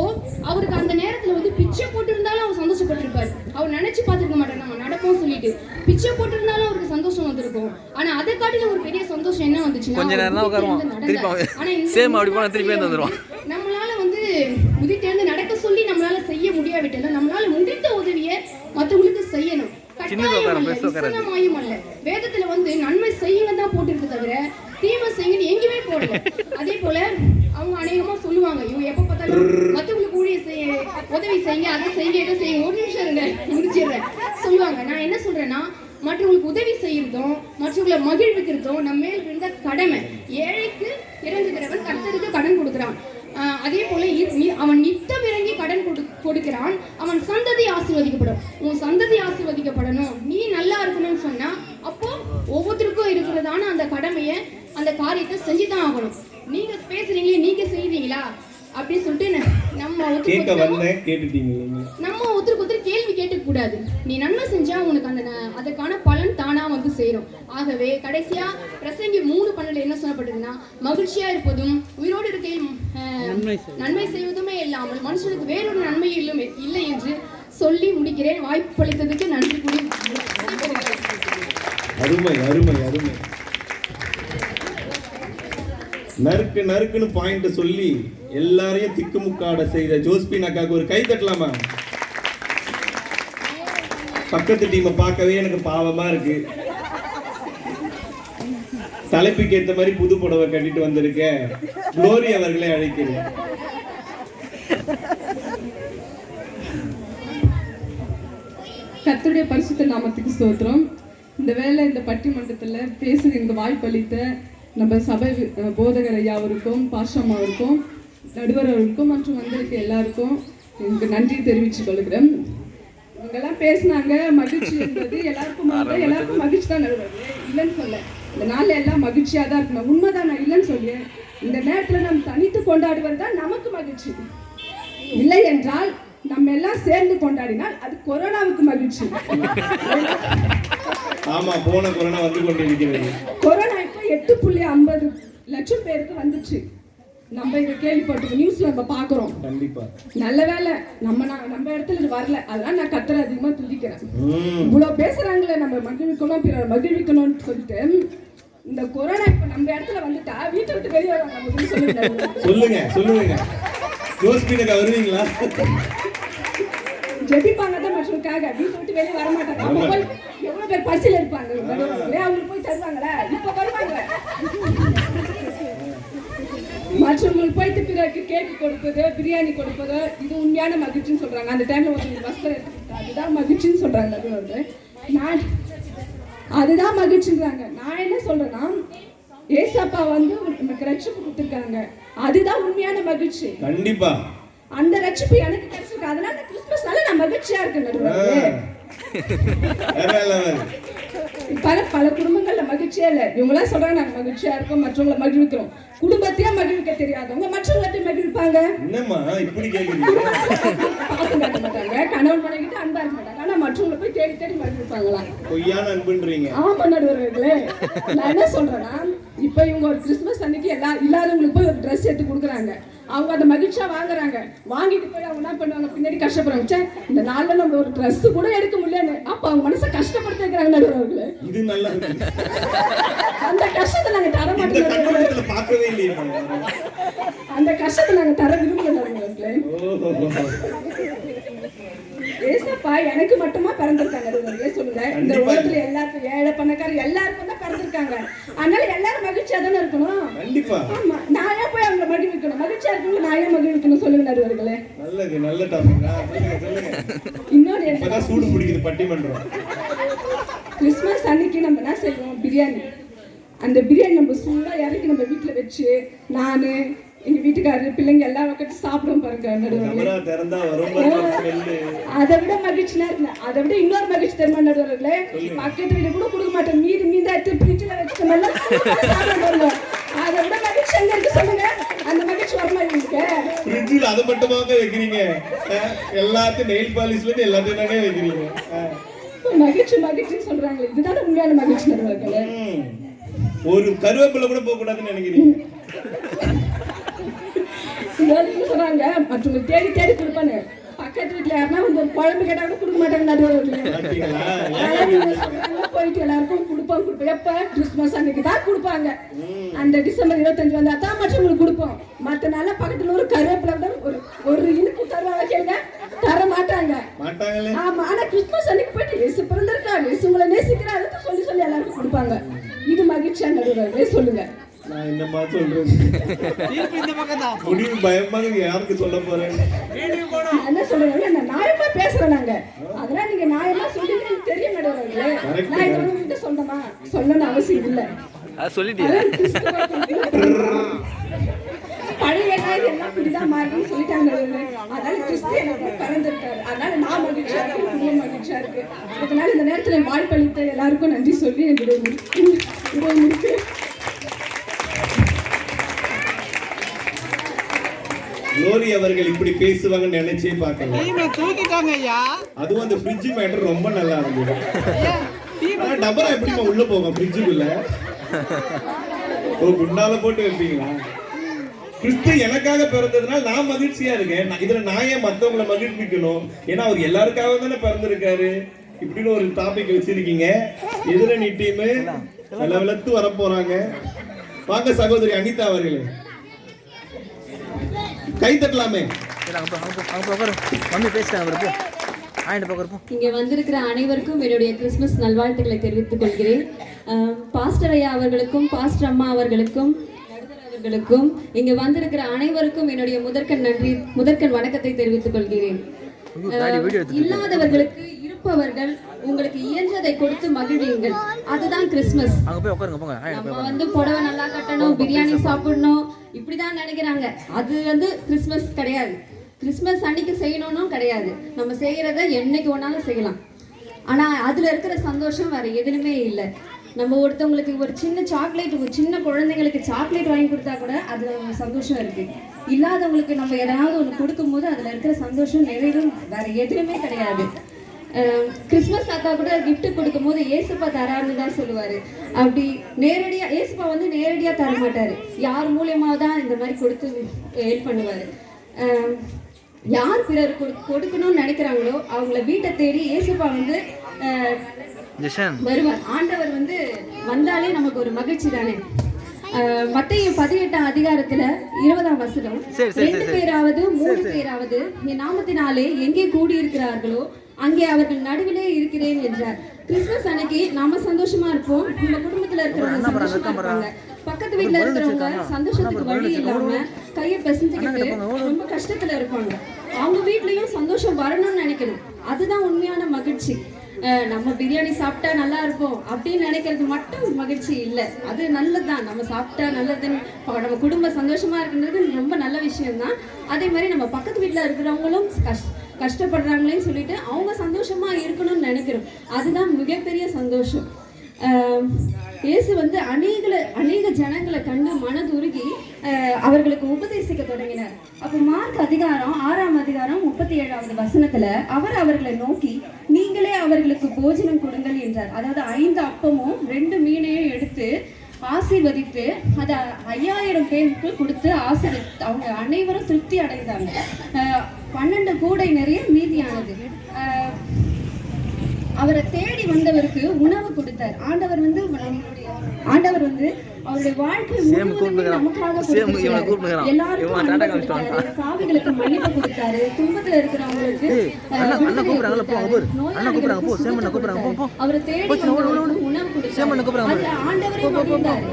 அவருக்கு அந்த நேரத்துல வந்து பிச்சை போட்டு இருந்தாலும் அவர் சந்தோஷப்பட்டிருப்பாரு. அவர் நினைச்சு பார்த்திருக்க மாட்டார் நம்ம நடப்போம் சொல்லிட்டு. பிச்சை போட்டு இருந்தாலும் அவருக்கு சந்தோஷம் வந்திருக்கும். ஆனா அதை காட்டில ஒரு பெரிய சந்தோஷம் என்ன வந்துச்சுன்னா, நம்மளால வந்து குதித்தெழுந்து நடக்க சொல்லி நம்மளால செய்ய முடியாவிட்டாலும் நம்மளால முடிந்த உதவியை மற்றவங்களுக்கு செய்யணும். இசனமாயும் அல்ல. வேதத்துல வந்து நன்மை செய்யுங்க தான் போட்டிருக்கு தவிர தீமை செய்யுங்கன்னு எங்கேயுமே போடல. அதே போல அவங்க அநேகமா சொல்லுவாங்க, இவங்க எப்ப பார்த்தாலும் மத்தவங்களுக்கு ஊழிய உதவி செய்யுங்க, அதை செய்யுங்க, இதை செய்யுங்க. ஒரு நிமிஷம் இருங்க, முடிச்சிடுறேன் சொல்லுவாங்க. நான் என்ன சொல்றேன்னா, மற்றவங்களுக்கு உதவி செய்யறதும் மற்றவங்களை மகிழ்விக்கிறதும் நம்ம மேல் விழுந்த கடமை. ஏழைக்கு இறங்குகிறவன் கர்த்தருக்கு கடன் கொடுக்கிறான். அதே போல அவன் நித்தம் இறங்கி கடன் கொடுக்கிறான், அவன் சந்ததி ஆசீர்வதிக்கப்படும். உன் சந்ததி ஆசீர்வதிக்கப்படணும், நீ நல்லா இருக்கணும்னு சொன்னா அப்போ ஒவ்வொருத்தருக்கும் இருக்கிறதான அந்த கடமையை, அந்த காரியத்தை செஞ்சுதான் ஆகணும். நீங்க பேசுறீங்களே, நீங்க செய்வீங்களா அப்படின்னு சொல்லிட்டு நம்ம ஒருத்தருக்கு ஒருத்தர் கேள்வி கேட்க கூடாது. நீ நன்மை செஞ்சா உனக்கு அந்த அதுக்கான பலன் தானா வந்து சேரும். ஆகவே கடைசியா பிரசங்கி 3:12 என்ன சொல்லப்பட்டதுன்னா, மகிழ்ச்சியா இருப்பதும் உயிரோடு இருக்கையில் நன்மை செய்வதுமே இல்லாமல் மனுஷனுக்கு வேறொரு நன்மை இல்லை என்று சொல்லி முடிக்கிறேன். வாய்ப்பு அளித்ததுக்கு நன்றி கூறி அருமை அருமை அருமை. நறுக்குன்னு பாயிண்ட் சொல்லி எல்லாரையும் திக்குமுக்காட செய்த ஜோஸ்பின் அக்காவுக்கு ஒரு கை தட்டலாமா? பக்கத்து டீமை பார்க்கவே எனக்கு பாவமா இருக்கு. தலைப்புக்கு ஏற்ற மாதிரி புது புடவை கட்டிட்டு வந்திருக்க குளோரி அவர்களை அழைக்கிறேன். கர்த்தருடைய பரிசுத்த நாமத்துக்கு ஸ்தோத்திரம். இந்த வேலை இந்த பட்டிமன்றத்தில் பேசுகிற எனக்கு வாய்ப்பளித்த நம்ம சபை போதகர் ஐயா அவருக்கும், பாஷம் அவருக்கும், நடுவர் அவருக்கும் மற்றும் வந்திருக்க எல்லாருக்கும் எனக்கு நன்றி தெரிவித்துக் கொள்கிறேன். இவங்கெல்லாம் பேசினாங்க, மகிழ்ச்சி என்பது எல்லாருக்கும் மகிழ்ச்சி தான் நடுவர், இல்லைன்னு சொல்ல. இந்த நாளில் எல்லாம் மகிழ்ச்சியாக தான் இருக்கணும், உண்மைதான், நான் இல்லைன்னு சொல்லி. இந்த நேரத்தில் நம்ம தனித்து கொண்டாடுவது தான் நமக்கு மகிழ்ச்சி. இல்லை என்றால் நம்ம எல்லாம் சேர்ந்து கொண்டாடினால் அது கொரோனாவுக்கு மகிழ்ச்சி. ஆமா, போன கொரோனா வந்து கொண்டிருக்கிறது. கொரோனா இப்போ 8.50 லட்சம் பேருக்கு வந்துச்சு. நம்ம இதை கேள்விப்பட்டு நியூஸ்ல நம்ம பாக்குறோம். கண்டிப்பா நல்ல வேலை நம்ம இடத்துல இது வரல. அதெல்லாம் நான் கர்த்தரை அதிகமா துதிக்கிறேன். இவ்வளவு பேசுறாங்களே, நம்ம மகிழ்விக்கணும், பிறர் மகிழ்விக்கணும்னு சொல்லிட்டு இந்த கொரோனா இப்ப நம்ம இடத்துல வந்துட்டா வீட்டை விட்டு வெளியே வருவாங்க. சொல்லுங்க ஜோஸ்பினுக்கு வருவீங்களா? ஜெபிப்பாங்க தான் மற்றவங்களுக்காக, வீட்டை விட்டு வெளியே வர மாட்டாங்க. அவங்க போய் எவ்வளவு பேர் பசியில இருப்பாங்க, அவங்களுக்கு போய் தருவாங்களா? இப்ப வருவாங்க. மற்றவங்களுக்கு போயிட்டு பிறகு கேக் கொடுப்பது, பிரியாணி கொடுப்பது, இது உண்மையான மகிழ்ச்சின்னு சொல்றாங்க. அந்த டைம்ல ஒருத்தவங்க வஸ்திரம் எடுத்துக்கிட்டா அதுதான் மகிழ்ச்சின்னு சொல்றாங்க. அது வந்து நான் அதுதான் மகிழ்ச்சின்றாங்க. நான் என்ன சொல்றேன்னா, ஏசப்பா வந்து நமக்கு ரட்சிப்பு கொடுத்துருக்காங்க, அதுதான் உண்மையான மகிழ்ச்சி. கண்டிப்பா அந்த ரட்சிப்பு எனக்கு கிடைச்சிருக்கு, அதனால கிறிஸ்துமஸ்னால நான் மகிழ்ச்சியா இருக்கேன். பல குடும்பங்கள்ல மகிழ்ச்சியா இல்ல. இவங்களாம் சொல்றாங்க நாங்க மகிழ்ச்சியா இருக்கோம், மற்றவங்களை மகிழ்விக்கிறோம். குடும்பத்தையே மகிழ்விக்க தெரியாதவங்க மற்றவங்களை மகிழ்விப்பாங்க. பாசம் காட்ட மாட்டாங்க, கணவன் மனைவிட்டு அன்பா இருக்க மாட்டாங்க, ஆனா மற்றவங்களை போய் தேடி தேடி மகிழ்விப்பாங்களா? ஆமா நடுவர்களே, நான் என்ன சொல்றேன்னா, இப்ப இவங்க ஒரு கிறிஸ்துமஸ் அன்னைக்கு எல்லாரும் போய் ஒரு ட்ரெஸ் எடுத்து கொடுக்குறாங்க. அவங்க அந்த மகிழ்ச்சியா வாங்குறாங்க, வாங்கிட்டு போய் அவங்க என்ன பண்ணுவாங்க, பின்னாடி கஷ்டப்படுறாங்க. இந்த நாள்ல நம்ம ஒரு ட்ரெஸ் கூட எடுக்க முடியலன்னு அப்ப அவங்க மனசை கஷ்டப்படுத்த வைக்கிறாங்க நடுவர்களே. அந்த கஷ்டத்தை நாங்க தர மாட்டோம், அந்த கஷ்டத்தை நாங்க தர விரும்புகிறோம். ஏசப்பா எனக்கு மட்டுமா பிறந்திருக்காங்க சொல்லுங்க. இந்த உலகத்துல எல்லாருக்கும், ஏழை பணக்காரர் எல்லாருக்கும் தான் பிறந்திருக்காங்க. அதனால எல்லாரும் மகிழ்ச்சியா தானே இருக்கணும். ஆமா, நான் ஏன் போய் அவங்களை மகிழ்விக்கணும்? மகிழ்ச்சியா இருக்கணும், நான் ஏன் மகிழ்விக்கணும் சொல்லுங்க நடுவர்களே. இன்னொரு சூடு பிடிக்குது பட்டிமன்றம். கிறிஸ்துமஸ் அன்னைக்கு நம்ம என்ன செய்வோம், பிரியாணி. அந்த பிரியாணி நம்ம சூடா இறக்கி நம்ம வீட்டுல வச்சு, நானு எங்க வீட்டுக்காரரு பிள்ளைங்க எல்லாம் உட்காந்து சாப்பிடும் பாருங்க. அதை விட மகிழ்ச்சியா இருக்கு. அதை விட இன்னொரு மகிழ்ச்சி தருமா நடுவர்களே, பக்கத்து வீடு கூட கொடுக்க மாட்டோம், மீதா எடுத்து ஃப்ரிட்ஜில் வச்சுட்டோம். அதை விட மகிழ்ச்சி எங்க இருக்கு சொல்லுங்க? அந்த மகிழ்ச்சி வரமா இருக்கு. ஃப்ரிட்ஜில் அதை மட்டுமாக வைக்கிறீங்க, எல்லாத்தையும் நெயில் பாலிஷ்ல இருந்து எல்லாத்தையும் தானே வைக்கிறீங்க. மகிழ்ச்சின்னு சொல்றாங்களே, இதுதான் உண்மையான மகிழ்ச்சி நடுவர்களே. ஒரு கருவேப்பிலை கூட போக கூடாதுன்னு நினைக்கிறீங்க. சொல்றாங்க மற்றவங்க தேடி தேடி கொடுப்பானு, பக்கத்து வீட்டுல யாருன்னா ஒரு குழம்பு கேட்டா கூட கொடுக்க மாட்டாங்க நடுவர்களே. போயிட்டு எல்லாருக்கும் கொடுப்போம். எப்ப கிறிஸ்துமஸ் அன்னைக்கு தான் கொடுப்பாங்க. அந்த டிசம்பர் 25 வந்தா தான் மற்றவங்களுக்கு கொடுப்போம். மற்ற நாள பக்கத்துல ஒரு கருவேப்பிலை ஒரு இனிப்பு தருவாங்க, கேளுங்க, தர மாட்டாங்க. ஆமா, ஆனா கிறிஸ்துமஸ் அன்னைக்கு போயிட்டு இயேசு பிறந்திருக்காங்க, உங்களை நேசிக்கிறாருன்னு சொல்லி சொல்லி எல்லாருக்கும் கொடுப்பாங்க. இது மகிழ்ச்சியா நடுவர்களே? சொல்லுங்க. நான் என்னமா சொல்றது, முடிவு பயமா இருக்கு, யாருக்கு சொல்ல போறேன்? என்ன சொல்றேன், நியாயமா பேசுறோம் நாங்க. அதெல்லாம் நீங்க நியாயமா சொல்லுங்க, தெரியும் நடுவர்களே. நான் இது வந்து சொல்லணுமா? சொல்லணும்னு அவசியம் இல்லை. பழைய எல்லாம் இப்படிதான் மாறணும்னு சொல்லிட்டாங்க. அதனால கிறிஸ்து பிறந்திருக்காரு. அதனால நான் மகிழ்ச்சியா இருக்கு, குடும்பம் மகிழ்ச்சியா இருக்கு. அதனால இந்த நேரத்துல வாய்ப்பளித்த எல்லாருக்கும் நன்றி சொல்லி என்னுடைய முடிக்கு குளோரி அவர்கள் இப்படி பேசுவாங்கன்னு நினைச்சே பார்க்கல. அதுவும் அந்த ஃப்ரிட்ஜ் மேட்டர் ரொம்ப நல்லா இருந்தது. டபரா எப்படிமா உள்ள போகும் ஃப்ரிட்ஜுக்குள்ள? குண்டால போட்டு வைப்பீங்களா? கிறிஸ்து எனக்காக பிறந்ததுனால நான் மகிழ்ச்சியா இருக்கேன். இதுல நான் ஏன் மத்தவங்களை மகிழ்விக்கணும்? ஏன்னா அவர் எல்லாருக்காக தானே பிறந்திருக்காரு. இப்படின்னு ஒரு டாபிக் வச்சிருக்கீங்க. எதிரணி டீம் வெளத்து வர போறாங்க. வாங்க சகோதரி அனிதா அவர்களே, கை தட்டலாமே. இங்கே வந்திருக்கிற அனைவருக்கும் என்னுடைய கிறிஸ்துமஸ் நல்வாழ்த்துக்களை தெரிவித்துக் கொள்கிறேன். பாஸ்டர் ஐயா அவர்களுக்கும் பாஸ்டர் அம்மா அவர்களுக்கும் அவர்களுக்கும் இங்கே வந்திருக்கிற அனைவருக்கும் என்னுடைய முதற்கண் வணக்கத்தை தெரிவித்துக் கொள்கிறேன். இல்லாதவர்களுக்கு இருப்பவர்கள் உங்களுக்கு இயன்றதை கொடுத்து மகிழ்வீங்கள். அதுதான் கிறிஸ்துமஸ். நம்ம வந்து புடவை நல்லா கட்டணும், பிரியாணி சாப்பிடணும் இப்படிதான் நினைக்கிறாங்க. அது வந்து கிறிஸ்துமஸ் கிடையாது. கிறிஸ்துமஸ் அன்னைக்கு செய்யணும்னும் கிடையாது. நம்ம செய்யறத என்னைக்கு ஒன்னாலும் செய்யலாம். ஆனா அதுல இருக்கிற சந்தோஷம் வேற எதுலுமே இல்லை. நம்ம ஒருத்தவங்களுக்கு ஒரு சின்ன சாக்லேட், ஒரு சின்ன குழந்தைங்களுக்கு சாக்லேட் வாங்கி கொடுத்தா கூட அதுல சந்தோஷம் இருக்கு. இல்லாதவங்களுக்கு நம்ம எதாவது ஒன்று கொடுக்கும் போது அதுல இருக்கிற சந்தோஷம் நிறைவும் வேற எதுவுமே கிடையாது. கிறிஸ்மஸ் தாத்தா கூட கிஃப்ட் கொடுக்கும் போது ஏசுப்பா தராருன்னு தான் சொல்லுவாரு. அப்படி நேரடியா ஏசுப்பா வந்து நேரடியா தர மாட்டாரு, யார் மூலியமா தான் இந்த மாதிரி கொடுத்து ஹெல்ப் பண்ணுவாரு. யார் பிறர் கொடுக்கணும்னு நினைக்கிறாங்களோ அவங்கள வீட்டை தேடி ஏசுப்பா வந்து வருவார். ஆண்டவர் வந்து வந்தாலே நமக்கு ஒரு மகிழ்ச்சி தானே. மத்தேயு 18ஆம் அதிகாரத்துல 20ஆம் வசனம், 2 பேராவது 3 பேராவது என் நாமத்தினாலே எங்கே கூடி இருக்கிறார்களோ அங்கே அவர்கள் நடுவிலே இருக்கிறேன் என்றார். கிறிஸ்துமஸ் அன்னைக்கு நாம சந்தோஷமா இருப்போம், நம்ம குடும்பத்துல இருக்கிறவங்க சந்தோஷமா இருப்பாங்க. பக்கத்து வீட்டுல இருக்கிறவங்க சந்தோஷத்துக்கு வழி இல்லாம கையை பிசைஞ்சுக்கிட்டு ரொம்ப கஷ்டத்துல இருப்பாங்க. அவங்க வீட்லயும் சந்தோஷம் வரணும்னு நினைக்கணும். அதுதான் உண்மையான மகிழ்ச்சி. நம்ம பிரியாணி சாப்பிட்டா நல்லா இருப்போம் அப்படின்னு நினைக்கிறது மட்டும் மகிழ்ச்சி இல்லை. அது நல்லதுதான், நம்ம சாப்பிட்டா நல்லதுன்னு நம்ம குடும்பம் சந்தோஷமா இருக்குன்றது ரொம்ப நல்ல விஷயம்தான். அதே மாதிரி நம்ம பக்கத்து வீட்டில் இருக்கிறவங்களும் கஷ்டப்படுறாங்களேன்னு சொல்லிட்டு அவங்க சந்தோஷமா இருக்கணும்னு நினைக்கிறோம். அதுதான் மிகப்பெரிய சந்தோஷம். இயேசு வந்து அநேக ஜனங்களை கண்டு மனதுருகி அவர்களுக்கு உபதேசிக்க தொடங்கினார். அப்போ மார்க் அதிகாரம் 6ஆம் அதிகாரம் 37வது வசனத்துல அவர் அவர்களை நோக்கி நீங்களே அவர்களுக்கு போஜனம் கொடுங்கள் என்றார். அதாவது 5 அப்பமும் 2 மீனையும் எடுத்து ஆசீர்வதித்து அதை 5000 பேருக்கு கொடுத்து ஆசீர்வதித்து அவங்க அனைவரும் திருப்தி அடைந்தாங்க. 12 கூடை நிறைய மீதியானது. அவரை தேடி வந்தவருக்கு உணவு கொடுத்தார். ஆண்டவர் வந்து அவருடைய வாழ்க்கை நமக்காக எல்லாருக்கும் பாவிகளுக்கு மன்னிப்பு கொடுத்தாரு. துன்பத்துல இருக்கிறவங்களுக்கு அவரை தேடி உணவு கொடுத்தாரு. ஆண்டவரே மகிழ்ந்தாரு.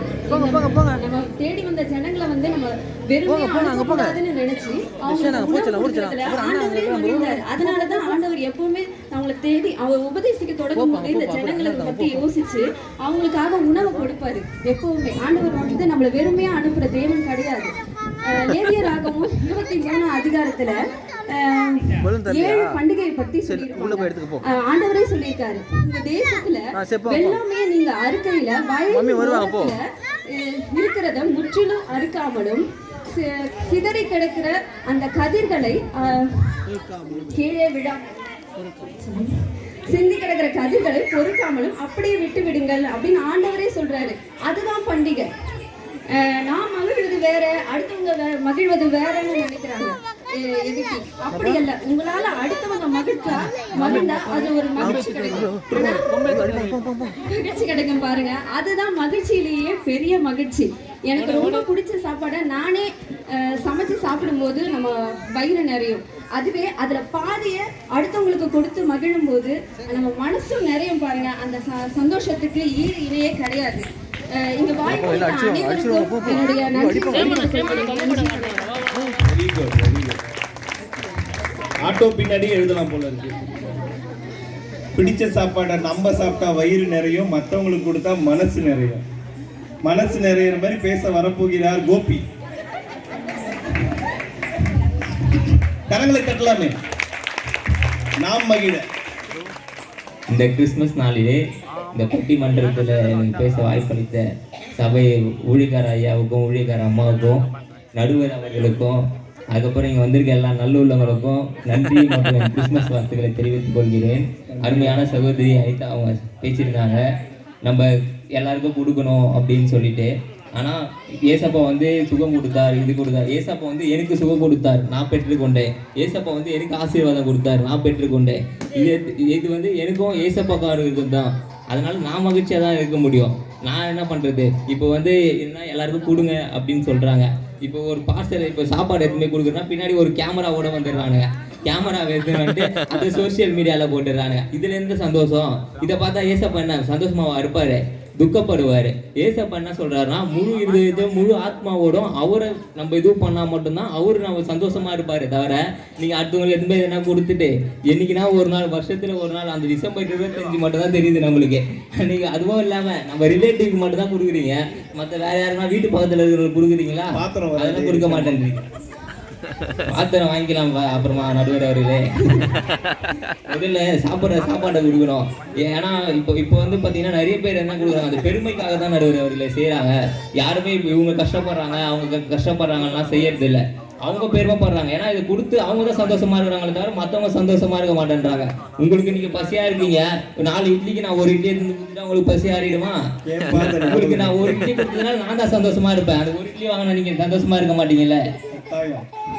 நம்ம தேடி வந்த ஜனங்களை வந்து நம்ம வெறுமே அனுப்பக்கூடாதுன்னு நினைச்சு ஆண்டவரே மகிழ்ந்தாரு. அதனாலதான் ஆண்டவர் எப்பவுமே அவங்களை தேடி அவர் உபதேசிக்க தொடங்கும் போது இந்த ஜனங்களை பத்தி யோசிச்சு அவங்களுக்காக உணவு கொடுப்பாரு. எப்பவுமே ஆண்டவர் வந்து நம்மள வெறுமையா அனுப்புற தேவன் கிடையாது. லேவியராகமம் 23ஆம் அதிகாரத்துல 7 பண்டிகையை பத்தி சொல்லியிருக்காங்க. ஆண்டவரே சொல்லியிருக்காரு, இந்த தேசத்துல எல்லாமே நீங்க அறுக்கையில வயல்ல இருக்கிறத முற்றிலும் அறுக்காமலும் சிதறி கிடக்கிற அந்த கதிர்களை கீழே சிந்தி கிடக்கிற கதிர்களை பொறுக்காமலும் அப்படியே விட்டு விடுங்கள் அப்படின்னு ஆண்டவரே சொல்றாரு. அதுதான் பண்டிகை. நான் மகிழ்வது வேற, அடுத்தவங்க மகிழ்வது வேறன்னு நினைக்கிறாங்க. எதுக்கு அப்படி அல்ல, உங்களால அடுத்தவங்க மகிழ்ந்தா அது ஒரு மகிழ்ச்சி கிடைக்கும். மகிழ்ச்சி கிடைக்கும் பாருங்க, அதுதான் மகிழ்ச்சியிலேயே பெரிய மகிழ்ச்சி. எனக்கு ரொம்ப பிடிச்ச சாப்பாடை நானே சமைச்சு சாப்பிடும்போது நம்ம வயிறு நிறையும். அதுவே அதுல பாதிய அடுத்தவங்களுக்கு கொடுத்து மகிழும் போது நம்ம மனசும் நிறையும் பாருங்க. அந்த சந்தோஷத்துக்கு ஈடு இணையே கிடையாது. இங்க வாய்ப்பு அனைவருக்கும் என்னுடைய நன்றி. Very good, very good. Auto பின்னாடி எழுதலாம் போல இருக்கு. பிடிச்ச சாப்பாடை நம்ம சாப்பிட்டா வயிறு நிறையும், மற்றவங்களுக்கு கொடுத்தா மனசு நிறையும். மனசு நிறையிற மாதிரி பேச வரப்போகிறார் கோபி. கரங்களை தட்டலாமே, நாம் மகிழ. இந்த கிறிஸ்மஸ் நாளிலே இந்த பட்டிமன்றத்தில் எனக்கு பேச வாய்ப்பளித்த சபை ஊழியக்கார ஐயாவுக்கும் ஊழியக்கார அம்மாவுக்கும் நடுவர் அவர்களுக்கும் அதுக்கப்புறம் இங்கே வந்திருக்க எல்லா நல்லுள்ளவங்களுக்கும் நன்றி மற்றும் கிறிஸ்மஸ் வாழ்த்துக்களை தெரிவித்துக் கொள்கிறேன். அருமையான சகோதரி அனிதா அவங்க பேசியிருந்தாங்க, நம்ம எல்லாருக்கும் கொடுக்கணும் அப்படின்னு சொல்லிட்டு. ஆனால் ஏசப்பா வந்து சுகம் கொடுத்தார், இது கொடுத்தார். ஏசப்பா வந்து எனக்கு சுகம் கொடுத்தார், நான் பெற்றுக்கொண்டேன். ஏசப்பா வந்து எனக்கு ஆசீர்வாதம் கொடுத்தார், நான் பெற்றுக்கொண்டேன். இது வந்து எனக்கும் ஏசப்பாக்காரருக்கும் தான். அதனால நான் மகிழ்ச்சியாக தான் இருக்க முடியும். நான் என்ன பண்ணுறது, இப்போ வந்து என்ன எல்லாருக்கும் கொடுங்க அப்படின்னு சொல்கிறாங்க. இப்போ ஒரு பார்சல், இப்போ சாப்பாடு எதுவுமே கொடுக்குறேன்னா பின்னாடி ஒரு கேமராவோட வந்துடுறானுங்க. கேமரா எடுத்துட்டு அதை சோசியல் மீடியாவில் போட்டுடுறானுங்க. இதுல இருந்து சந்தோஷம். இதை பார்த்தா ஏசப்பா என்ன சந்தோஷமாவா இருப்பாரு? துக்கப்படுவார். ஏசப்பா என்ன சொல்கிறாருன்னா, முழு இதயத்தையும் முழு ஆத்மாவோடும் அவரை நம்ம இது பண்ணால் மட்டும்தான் அவர் நம்ம சந்தோஷமாக இருப்பார். தவிர நீங்கள் அடுத்தவங்களுக்கு எதுவுமே எதுனா கொடுத்துட்டு என்றைக்குனா ஒரு நாள், வருஷத்தில் ஒரு நாள், அந்த டிசம்பர் 25 மட்டும் தான் தெரியுது நம்மளுக்கு. நீங்கள் அதுவும் இல்லாமல் நம்ம ரிலேட்டிவ்க்கு மட்டும் தான் கொடுக்குறீங்க. மற்ற வேறு யாருன்னா வீட்டு பக்கத்தில் இருக்கிறவங்களுக்கு கொடுக்குறீங்களா? அதெல்லாம் கொடுக்க மாட்டேன்றீங்க. பாத்திரம் வாங்கிக்கலாம் அப்புறமா நடுவர் அவர்களே. முதல்ல சாப்பாடை கொடுக்கணும். ஏன்னா இப்போ வந்து பார்த்தீங்கன்னா நிறைய பேர் என்ன கொடுக்குறாங்க, அந்த பெருமைக்காக தான் நடுவர் அவர்களே செய்கிறாங்க. யாருமே இவங்க கஷ்டப்படுறாங்க, அவங்க கஷ்டப்படுறாங்கலாம் செய்யறது இல்லை. அவங்க பெருமைப்படுறாங்க. ஏன்னா இதை கொடுத்து அவங்க தான் சந்தோஷமா இருக்கிறாங்களே தவிர மற்றவங்க சந்தோஷமா இருக்க மாட்டேன்றாங்க. உங்களுக்கு நீங்க பசியா இருக்கீங்க, 4 இட்லிக்கு நான் 1 இட்லி இருந்து கொடுத்துட்டா உங்களுக்கு பசி ஆறிடுமா? உங்களுக்கு நான் 1 இட்லி கொடுத்ததுனால நான் தான் சந்தோஷமா இருப்பேன். அந்த 1 இட்லி வாங்கினா நீங்க சந்தோஷமா இருக்க மாட்டீங்கல்ல?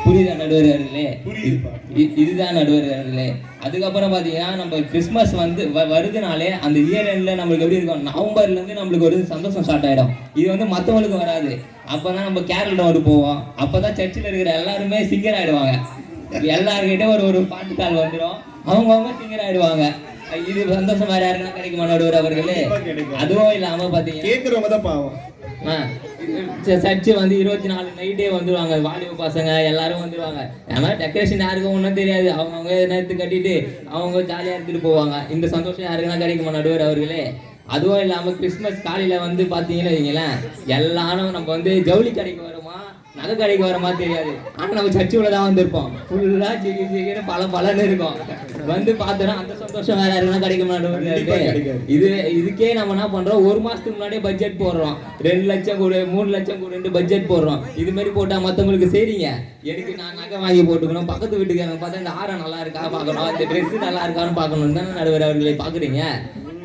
புரியுதா நடுவர் அவர்களே? இதுதான் நடுவர் அவர்களே. அதுக்கப்புறம் பார்த்தீங்கன்னா நம்ம கிறிஸ்மஸ் வந்து வருதுனாலே அந்த இயர் எண்ட்ல நம்மளுக்கு எப்படி இருக்கும், நவம்பர்லேருந்து நம்மளுக்கு ஒரு சந்தோஷம் ஸ்டார்ட் ஆகிடும். இது வந்து மற்றவங்களுக்கு வராது. அப்போ தான் நம்ம கேரள் ரவுண்டு போவோம். அப்போ தான் சர்ச்சில் இருக்கிற எல்லாருமே சிங்கர் ஆகிடுவாங்க. எல்லாருக்கிட்ட ஒரு பாட்டு கால் வந்துடும், அவங்கவுங்க சிங்கர் ஆகிடுவாங்க. இது சந்தோஷம் வேற யாருக்குன்னா கிடைக்குமா நடுவர் அவர்களே? அதுவும் இல்லாமல் பார்த்தீங்கன்னா கேட்குறவங்க தான் பாவம். சர்ச்சு வந்து 24 நைட்டே வந்துடுவாங்க. வாலிப பசங்க எல்லாரும் வந்துடுவாங்க. ஏன்னா டெக்கரேஷன் யாருக்கும் ஒன்றும் தெரியாது. அவங்கவுங்க நேரத்து கட்டிட்டு அவங்க ஜாலியாக எடுத்துகிட்டு போவாங்க. இந்த சந்தோஷம் யாருக்குன்னா கிடைக்குமா நடுவர் அவர்களே? அதுவும் இல்லாமல் கிறிஸ்மஸ் காலையில் வந்து பார்த்தீங்கன்னா வைங்களேன், எல்லாரும் நம்ம வந்து ஜவுளி கடைக்கு வரோமா, நகை கடைக்கு வரமா தெரியாது. ஆனால் நம்ம சர்ச்சுக்குள்ள தான் வந்திருப்போம். ஃபுல்லாக ஜிகின்னு பலன்னு இருக்கும். வந்து பார்த்தோன்னா அந்த சந்தோஷம் வேற யாருன்னா கிடைக்குமா நடுவர்? இதுக்கே நம்ம என்ன பண்ணுறோம், 1 மாதத்துக்கு முன்னாடியே பட்ஜெட் போடுறோம். 2 லட்சம் கொடு, 3 லட்சம் கொடு பட்ஜெட் போடுறோம். இது மாதிரி போட்டால் மற்றவங்களுக்கு சரிங்க, எனக்கு நான் நகை வாங்கி போட்டுக்கணும், பக்கத்து வீட்டுக்கு எனக்கு பார்த்தா இந்த ஆரம் நல்லா இருக்கா பார்க்கணும், இந்த ட்ரெஸ்ஸு நல்லா இருக்கான்னு பார்க்கணும் தானே நடுவர் அவர்களை பார்க்குறீங்க.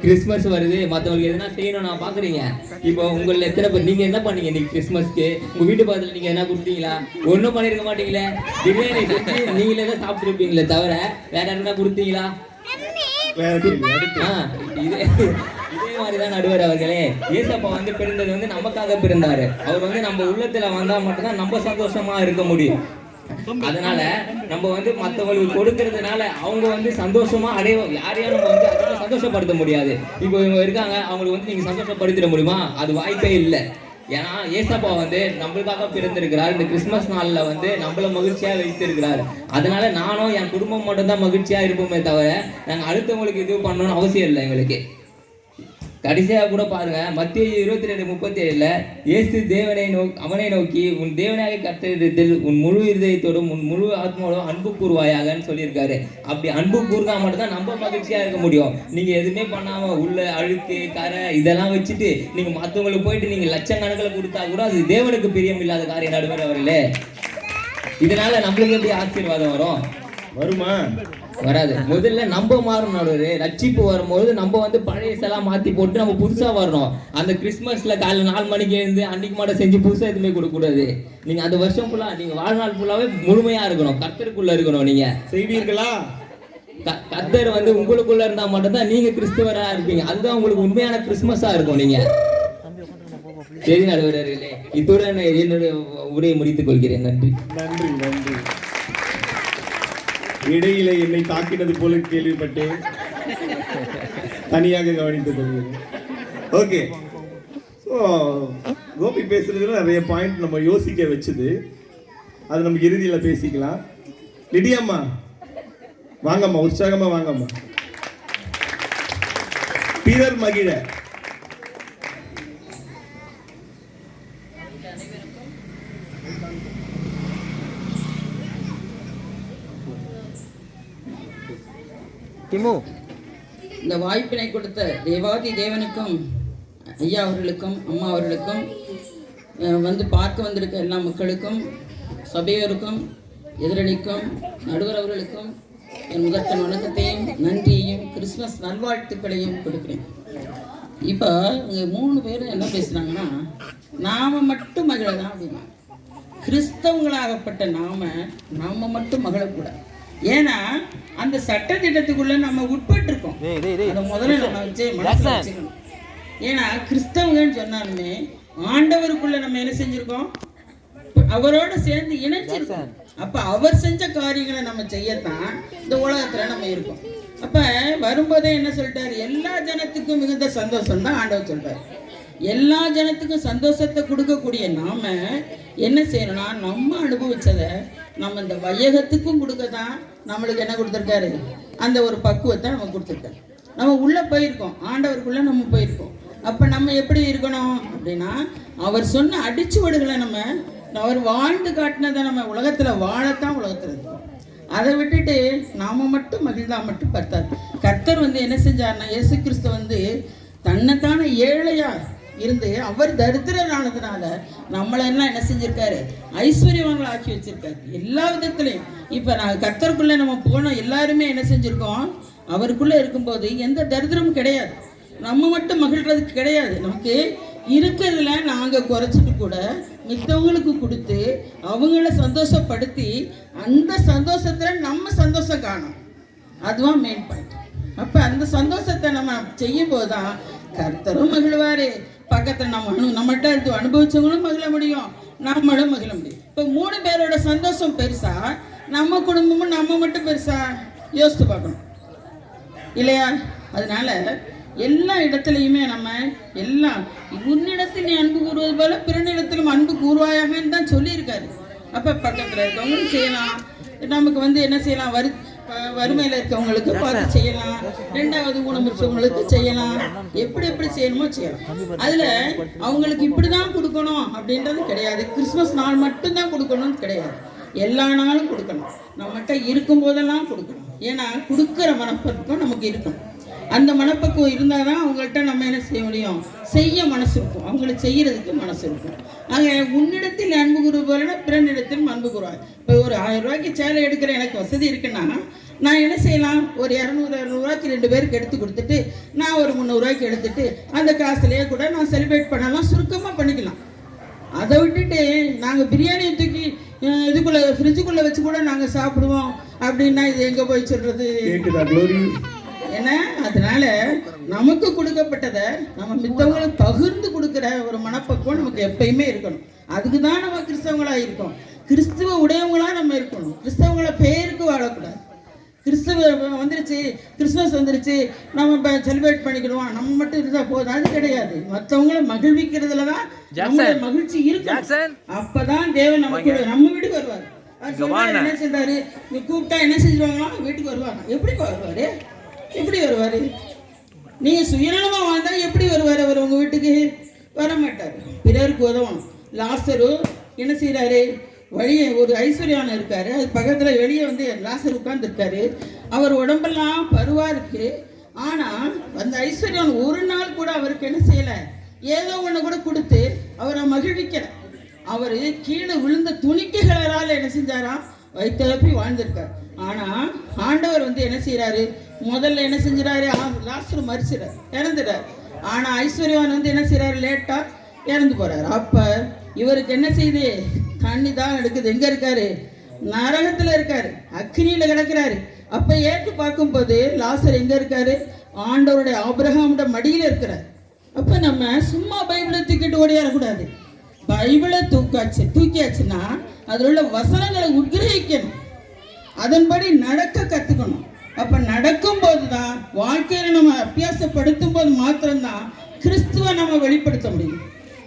கிறிஸ்மஸ் வருது, மற்றவங்களுக்கு எதுனா செய்யணும் நான் பார்க்குறீங்க. இப்போ உங்களில் எத்தனை பேர் நீங்கள் என்ன பண்ணீங்க இன்னைக்கு கிறிஸ்மஸ்க்கு? உங்கள் வீட்டு பக்கத்தில் நீங்கள் என்ன கொடுத்தீங்களா? ஒன்றும் பண்ணியிருக்க மாட்டீங்களே. பிரியாணி செஞ்சு நீங்களே தான் சாப்பிட்ருப்பீங்களே தவிர வேற யாருன்னா கொடுத்தீங்களா? இதே மாதிரிதான் நடுவர் அவர்களே. ஏசப்பா வந்து பிறந்தது வந்து நமக்காக பிறந்தாரு. அவர் வந்து நம்ம உள்ளத்துல வந்தா மட்டும்தான் நம்ம சந்தோஷமா இருக்க முடியும். அதனால நம்ம வந்து மற்றவங்களுக்கு கொடுக்கறதுனால அவங்க வந்து சந்தோஷமா அடைவோம். யாரையும் நம்ம வந்து அதிகமாக சந்தோஷப்படுத்த முடியாது. இப்போ இவங்க இருக்காங்க, அவங்களுக்கு வந்து நீங்க சந்தோஷப்படுத்திட முடியுமா? அது வாய்ப்பே இல்லை. ஏன்னா ஏசப்பா வந்து நம்மளுக்காக பிறந்திருக்கிறார். இந்த கிறிஸ்மஸ் நாளில் வந்து நம்மள மகிழ்ச்சியா வைத்திருக்கிறார். அதனால நானும் என் குடும்பம் மட்டும் தான் மகிழ்ச்சியா இருப்போமே தவிர நாங்கள் அடுத்தவங்களுக்கு இது பண்ணணும்னு அவசியம் இல்லை எங்களுக்கு. கடைசியாக கூட பாருங்க, மத்திய 22:37 இயேசு அவனை நோக்கி உன் தேவனாக கர்த்தரிடத்தில் உன் முழு இருதயத்தோடும் உன் முழு ஆத்மாவோடும் அன்பு கூறுவாயாகன்னு சொல்லியிருக்காரு. அப்படி அன்பு கூர்ந்தா மட்டும்தான் நம்ம மகிழ்ச்சியா இருக்க முடியும். நீங்க எதுவுமே பண்ணாம உள்ள அழுக்கு கரை இதெல்லாம் வச்சுட்டு நீங்க மற்றவங்களுக்கு போயிட்டு நீங்க லட்சக்கணக்கில் கொடுத்தா கூட அது தேவனுக்கு பிரியம் இல்லாத காரியம் நடுவர் அவர்களே. இதனால நம்மளுக்கு எப்படி ஆசீர்வாதம் வருமா? வராது. முதல்ல நம்ம மாறணும் நடுவரே. ரட்சிப்பு வரும்போது நம்ம வந்து பழையசெல்லாம் மாத்தி போட்டு நம்ம புதுசா வரணும். அந்த கிறிஸ்மஸ்ல காலைல 4 மணிக்கு எழுந்து அன்னைக்கு மட்டும் செஞ்சு புதுசா எதுவுமே கொடுக்க கூடாது. நீங்க அந்த வருஷம் ஃபுல்லா நீங்க வாழ்நாள் ஃபுல்லாவே முழுமையா இருக்கணும், கர்த்தருக்குள்ள இருக்கணும். நீங்க செய்வீர்களா? கர்த்தர் வந்து உங்களுக்குள்ள இருந்தா மட்டும்தான் நீங்க கிறிஸ்தவரா இருப்பீங்க. அதுதான் உங்களுக்கு உண்மையான கிறிஸ்மஸா இருக்கும். நீங்க சரி நடுவரே, இத்துடன் என்னுடைய உரையை முடித்துக் கொள்கிறேன். நன்றி. நன்றி நன்றி. இடையில என்னை தாக்கினது போல கேள்விப்பட்டேன், தனியாக கவனித்துக் கொள்கிறேன். ஓகே, ஸோ கோபி பேசுறதுல நிறைய பாயிண்ட் நம்ம யோசிக்க வச்சுது. அது நம்ம இறுதியில் பேசிக்கலாம். லிடியம்மா வாங்கம்மா, உற்சாகமா வாங்கம்மா. பிறர் மகிழ. இந்த வாய்ப்பினை கொடுத்த தேவாதி தேவனுக்கும் ஐயா அவர்களுக்கும் அம்மா அவர்களுக்கும் வந்து பார்க்க வந்திருக்க எல்லா மக்களுக்கும் சபையோருக்கும் எதிரணிக்கும் நடுவர் அவர்களுக்கும் என் முதற்கண் வணக்கத்தையும் நன்றியையும் கிறிஸ்மஸ் நல்வாழ்த்துக்களையும் கொடுக்குறேன். இப்போ இங்கே 3 பேரும் என்ன பேசுகிறாங்கன்னா, நாம மட்டும் மகிழதான் அப்படின்னா, கிறிஸ்தவங்களாகப்பட்ட நாம மட்டும் மகிழக்கூடாது. ஏன்னா அந்த சட்ட திட்டத்துக்குள்ள நம்ம உட்பட்டு இருக்கோம். அதை முதல்ல நம்ம மனசுல வச்சுக்கணும். ஏன்னா கிறிஸ்தவங்கன்னு சொன்னாலுமே ஆண்டவருக்குள்ள நம்ம என்ன செஞ்சிருக்கோம், அவரோட சேர்ந்து இணைஞ்சிருக்கோம். அப்ப அவர் செஞ்ச காரியங்களை நம்ம செய்யத்தான் இந்த உலகத்துல நம்ம இருக்கோம். அப்ப வரும்போதே என்ன சொல்லிட்டாரு, எல்லா ஜனத்துக்கும் மிகுந்த சந்தோஷம் தான் ஆண்டவர் சொல்றாரு. எல்லா ஜனத்துக்கும் சந்தோஷத்தை கொடுக்கக்கூடிய நாம என்ன செய்யணும்னா, நம்ம அனுபவிச்சதை நம்ம இந்த வையகத்துக்கும் கொடுக்கதான் நம்மளுக்கு என்ன கொடுத்துருக்காரு, அந்த ஒரு பக்குவத்தை நம்ம கொடுத்துருக்காரு. நம்ம உள்ளே போயிருக்கோம், ஆண்டவருக்குள்ளே நம்ம போயிருக்கோம். அப்போ நம்ம எப்படி இருக்கணும் அப்படின்னா, அவர் சொன்ன அடிச்சுவடுகளை அவர் வாழ்ந்து காட்டினதை நம்ம உலகத்தில் வாழத்தான் உலகத்தில் இருக்கோம். அதை விட்டுட்டு நாம மட்டும் மகிழ்ந்தா மட்டும் பத்தாது. கர்த்தர் வந்து என்ன செஞ்சார்னா, இயேசு கிறிஸ்து வந்து தன்னைத்தான ஏழையா இருந்து அவர் தரித்திரனானதுனால நம்மளெல்லாம் என்ன செஞ்சிருக்காரு, ஐஸ்வர்யவான்களை ஆக்கி வச்சிருக்காரு எல்லா விதத்துலையும். இப்போ நாங்கள் கர்த்தருக்குள்ளே நம்ம போனோம், எல்லாருமே என்ன செஞ்சுருக்கோம், அவருக்குள்ளே இருக்கும்போது எந்த தரித்திரமும் கிடையாது. நம்ம மட்டும் மகிழ்றதுக்கு கிடையாது. நமக்கு இருக்கிறதுல நாங்கள் குறைச்சிட்டு கூட மித்தவங்களுக்கு கொடுத்து அவங்கள சந்தோஷப்படுத்தி அந்த சந்தோஷத்தில் நம்ம சந்தோஷம் காணும். அதுதான் மெயின் பாயிண்ட். அப்போ அந்த சந்தோஷத்தை நம்ம செய்யும் போது தான் கர்த்தரும் மகிழ்வார், பக்கத்தில் நம்மகிட்ட அனுபவிச்சவங்களும் மகிழ முடியும், நம்மளும் மகிழ முடியும். இப்போ 3 பேரோட சந்தோஷம் பெருசா, நம்ம குடும்பமும் நம்ம மட்டும் பெருசா யோசித்து பார்க்கணும் இல்லையா? அதனால எல்லா இடத்துலையுமே நம்ம எல்லாம் உன்னிடத்தில் நீ அன்பு கூறுவது போல பிறனிடத்திலும் அன்பு கூறுவாயாகன்னு தான் சொல்லியிருக்காரு. அப்போ பக்கத்தில் இருக்கவங்களும் செய்யலாம், நமக்கு வந்து என்ன செய்யலாம், வறுமையில் இருக்கவங்களுக்கு பார்த்து செய்யலாம், 2வது ஊனமுற்றவங்களுக்கு செய்யலாம், எப்படி செய்யணுமோ செய்யலாம். அதில் அவங்களுக்கு இப்படி தான் கொடுக்கணும் அப்படின்றது கிடையாது. கிறிஸ்மஸ் நாள் மட்டும்தான் கொடுக்கணும்னு கிடையாது, எல்லா நாளும் கொடுக்கணும். நம்மகிட்ட இருக்கும் போதெல்லாம் கொடுக்கணும். ஏன்னா கொடுக்குற மனப்பக்குவம் நமக்கு இருக்கணும். அந்த மனப்பக்குவம் இருந்தால் தான் அவங்கள்ட்ட நம்ம என்ன செய்ய முடியும், செய்ய மனசு இருக்கும், அவங்கள செய்யறதுக்கு மனசு இருக்கும். ஆக உன்னிடத்தில் அன்பு கூறுவது போல பிறனிடத்தில் அன்பு கூறுவார். இப்போ ஒரு 1000 ரூபாய்க்கு சேலை எடுக்கிற எனக்கு வசதி இருக்குன்னா நான் என்ன செய்யலாம், ஒரு 200 ரூபாய்க்கு 2 பேருக்கு எடுத்து கொடுத்துட்டு நான் ஒரு 300 ரூபாய்க்கு எடுத்துட்டு அந்த காசுலேயே கூட நான் செலிப்ரேட் பண்ணலாம், சுருக்கமாக பண்ணிக்கலாம். அதை விட்டுட்டு நாங்கள் பிரியாணியை தூக்கி இதுக்குள்ளே ஃப்ரிட்ஜுக்குள்ளே வச்சு கூட நாங்கள் சாப்பிடுவோம் அப்படின்னா இது எங்கே போய் சொல்கிறது என்ன? அதனால நமக்கு கொடுக்கப்பட்டதை நம்ம மித்தவங்களுக்கு பகிர்ந்து கொடுக்குற ஒரு மனப்பக்குவம் நமக்கு எப்பயுமே இருக்கணும். அதுக்கு தான் நம்ம கிறிஸ்தவங்களாக இருக்கோம், கிறிஸ்துவ உடையவங்களாக நம்ம இருக்கணும். கிறிஸ்தவங்களை பேருக்கு வாழக்கூடாது. கிறிஸ்துவ வந்துருச்சு, கிறிஸ்மஸ் வந்துருச்சு, நம்ம இப்போ செலிப்ரேட் பண்ணிக்கிடுவோம், நம்ம மட்டும் இருந்தால் போதும், அது கிடையாது. மற்றவங்களை மகிழ்விக்கிறதுல தான் நம்மளுடைய மகிழ்ச்சி இருக்கும். அப்பதான் தேவன் நமக்கு நம்ம வீட்டுக்கு வருவார். என்ன செஞ்சாரு, நீ கூப்பிட்டா என்ன செஞ்சுருவாங்களா, வீட்டுக்கு வருவாங்க. எப்படி வருவாரு, எப்படி வருவார்? நீங்கள் சுயநலமாக வாழ்ந்தால் எப்படி வருவார் அவர் உங்கள் வீட்டுக்கு? வர மாட்டார். பிறருக்கு உதவணும். லாசரு என்ன செய்கிறாரு, வழியே ஒரு ஐஸ்வர்யானம் இருக்கார், அது பக்கத்தில் வெளியே வந்து லாசர் உட்கார்ந்துருக்காரு. அவர் உடம்பெல்லாம் பருவாக இருக்குது. ஆனால் அந்த ஐஸ்வர்யான் ஒரு நாள் கூட அவருக்கு என்ன செய்யலை, ஏதோ ஒன்று கூட கொடுத்து அவரை மகிழ்விக்கலை. அவர் கீழே விழுந்த துணிக்கைகளால் என்ன செஞ்சாராம், வைத்தளப்பி வாழ்ந்திருக்கார். ஆனா ஆண்டவர் வந்து என்ன செய்யறாரு, முதல்ல என்ன செஞ்சுறாரு, லாசரு மரிச்சிடாரு, இறந்துட்டார். ஆனா ஐஸ்வர்யவான் வந்து என்ன செய்யறாரு, லேட்டா இறந்து போறாரு. அப்ப இவருக்கு என்ன செய்யுது, தண்ணி தான் எடுக்குது. எங்க இருக்காரு, நரகத்துல இருக்காரு, அக்னியில கிடக்குறாரு. அப்ப ஏற்று பார்க்கும்போது லாசர் எங்க இருக்காரு, ஆண்டவருடைய ஆபிரகாமோட மடியில இருக்கிறார். அப்ப நம்ம சும்மா பைபிளை தூக்கிட்டு ஓடியாரக்கூடாது. பைபிளை தூக்கியாச்சுன்னா அதில் உள்ள வசனங்களை உட்கிரகிக்கணும், அதன்படி நடக்க கற்றுக்கணும். அப்போ நடக்கும்போது தான், வாழ்க்கையில் நம்ம அபியாசப்படுத்தும் போது மாத்திரம்தான் கிறிஸ்துவை நம்ம வெளிப்படுத்த முடியும்.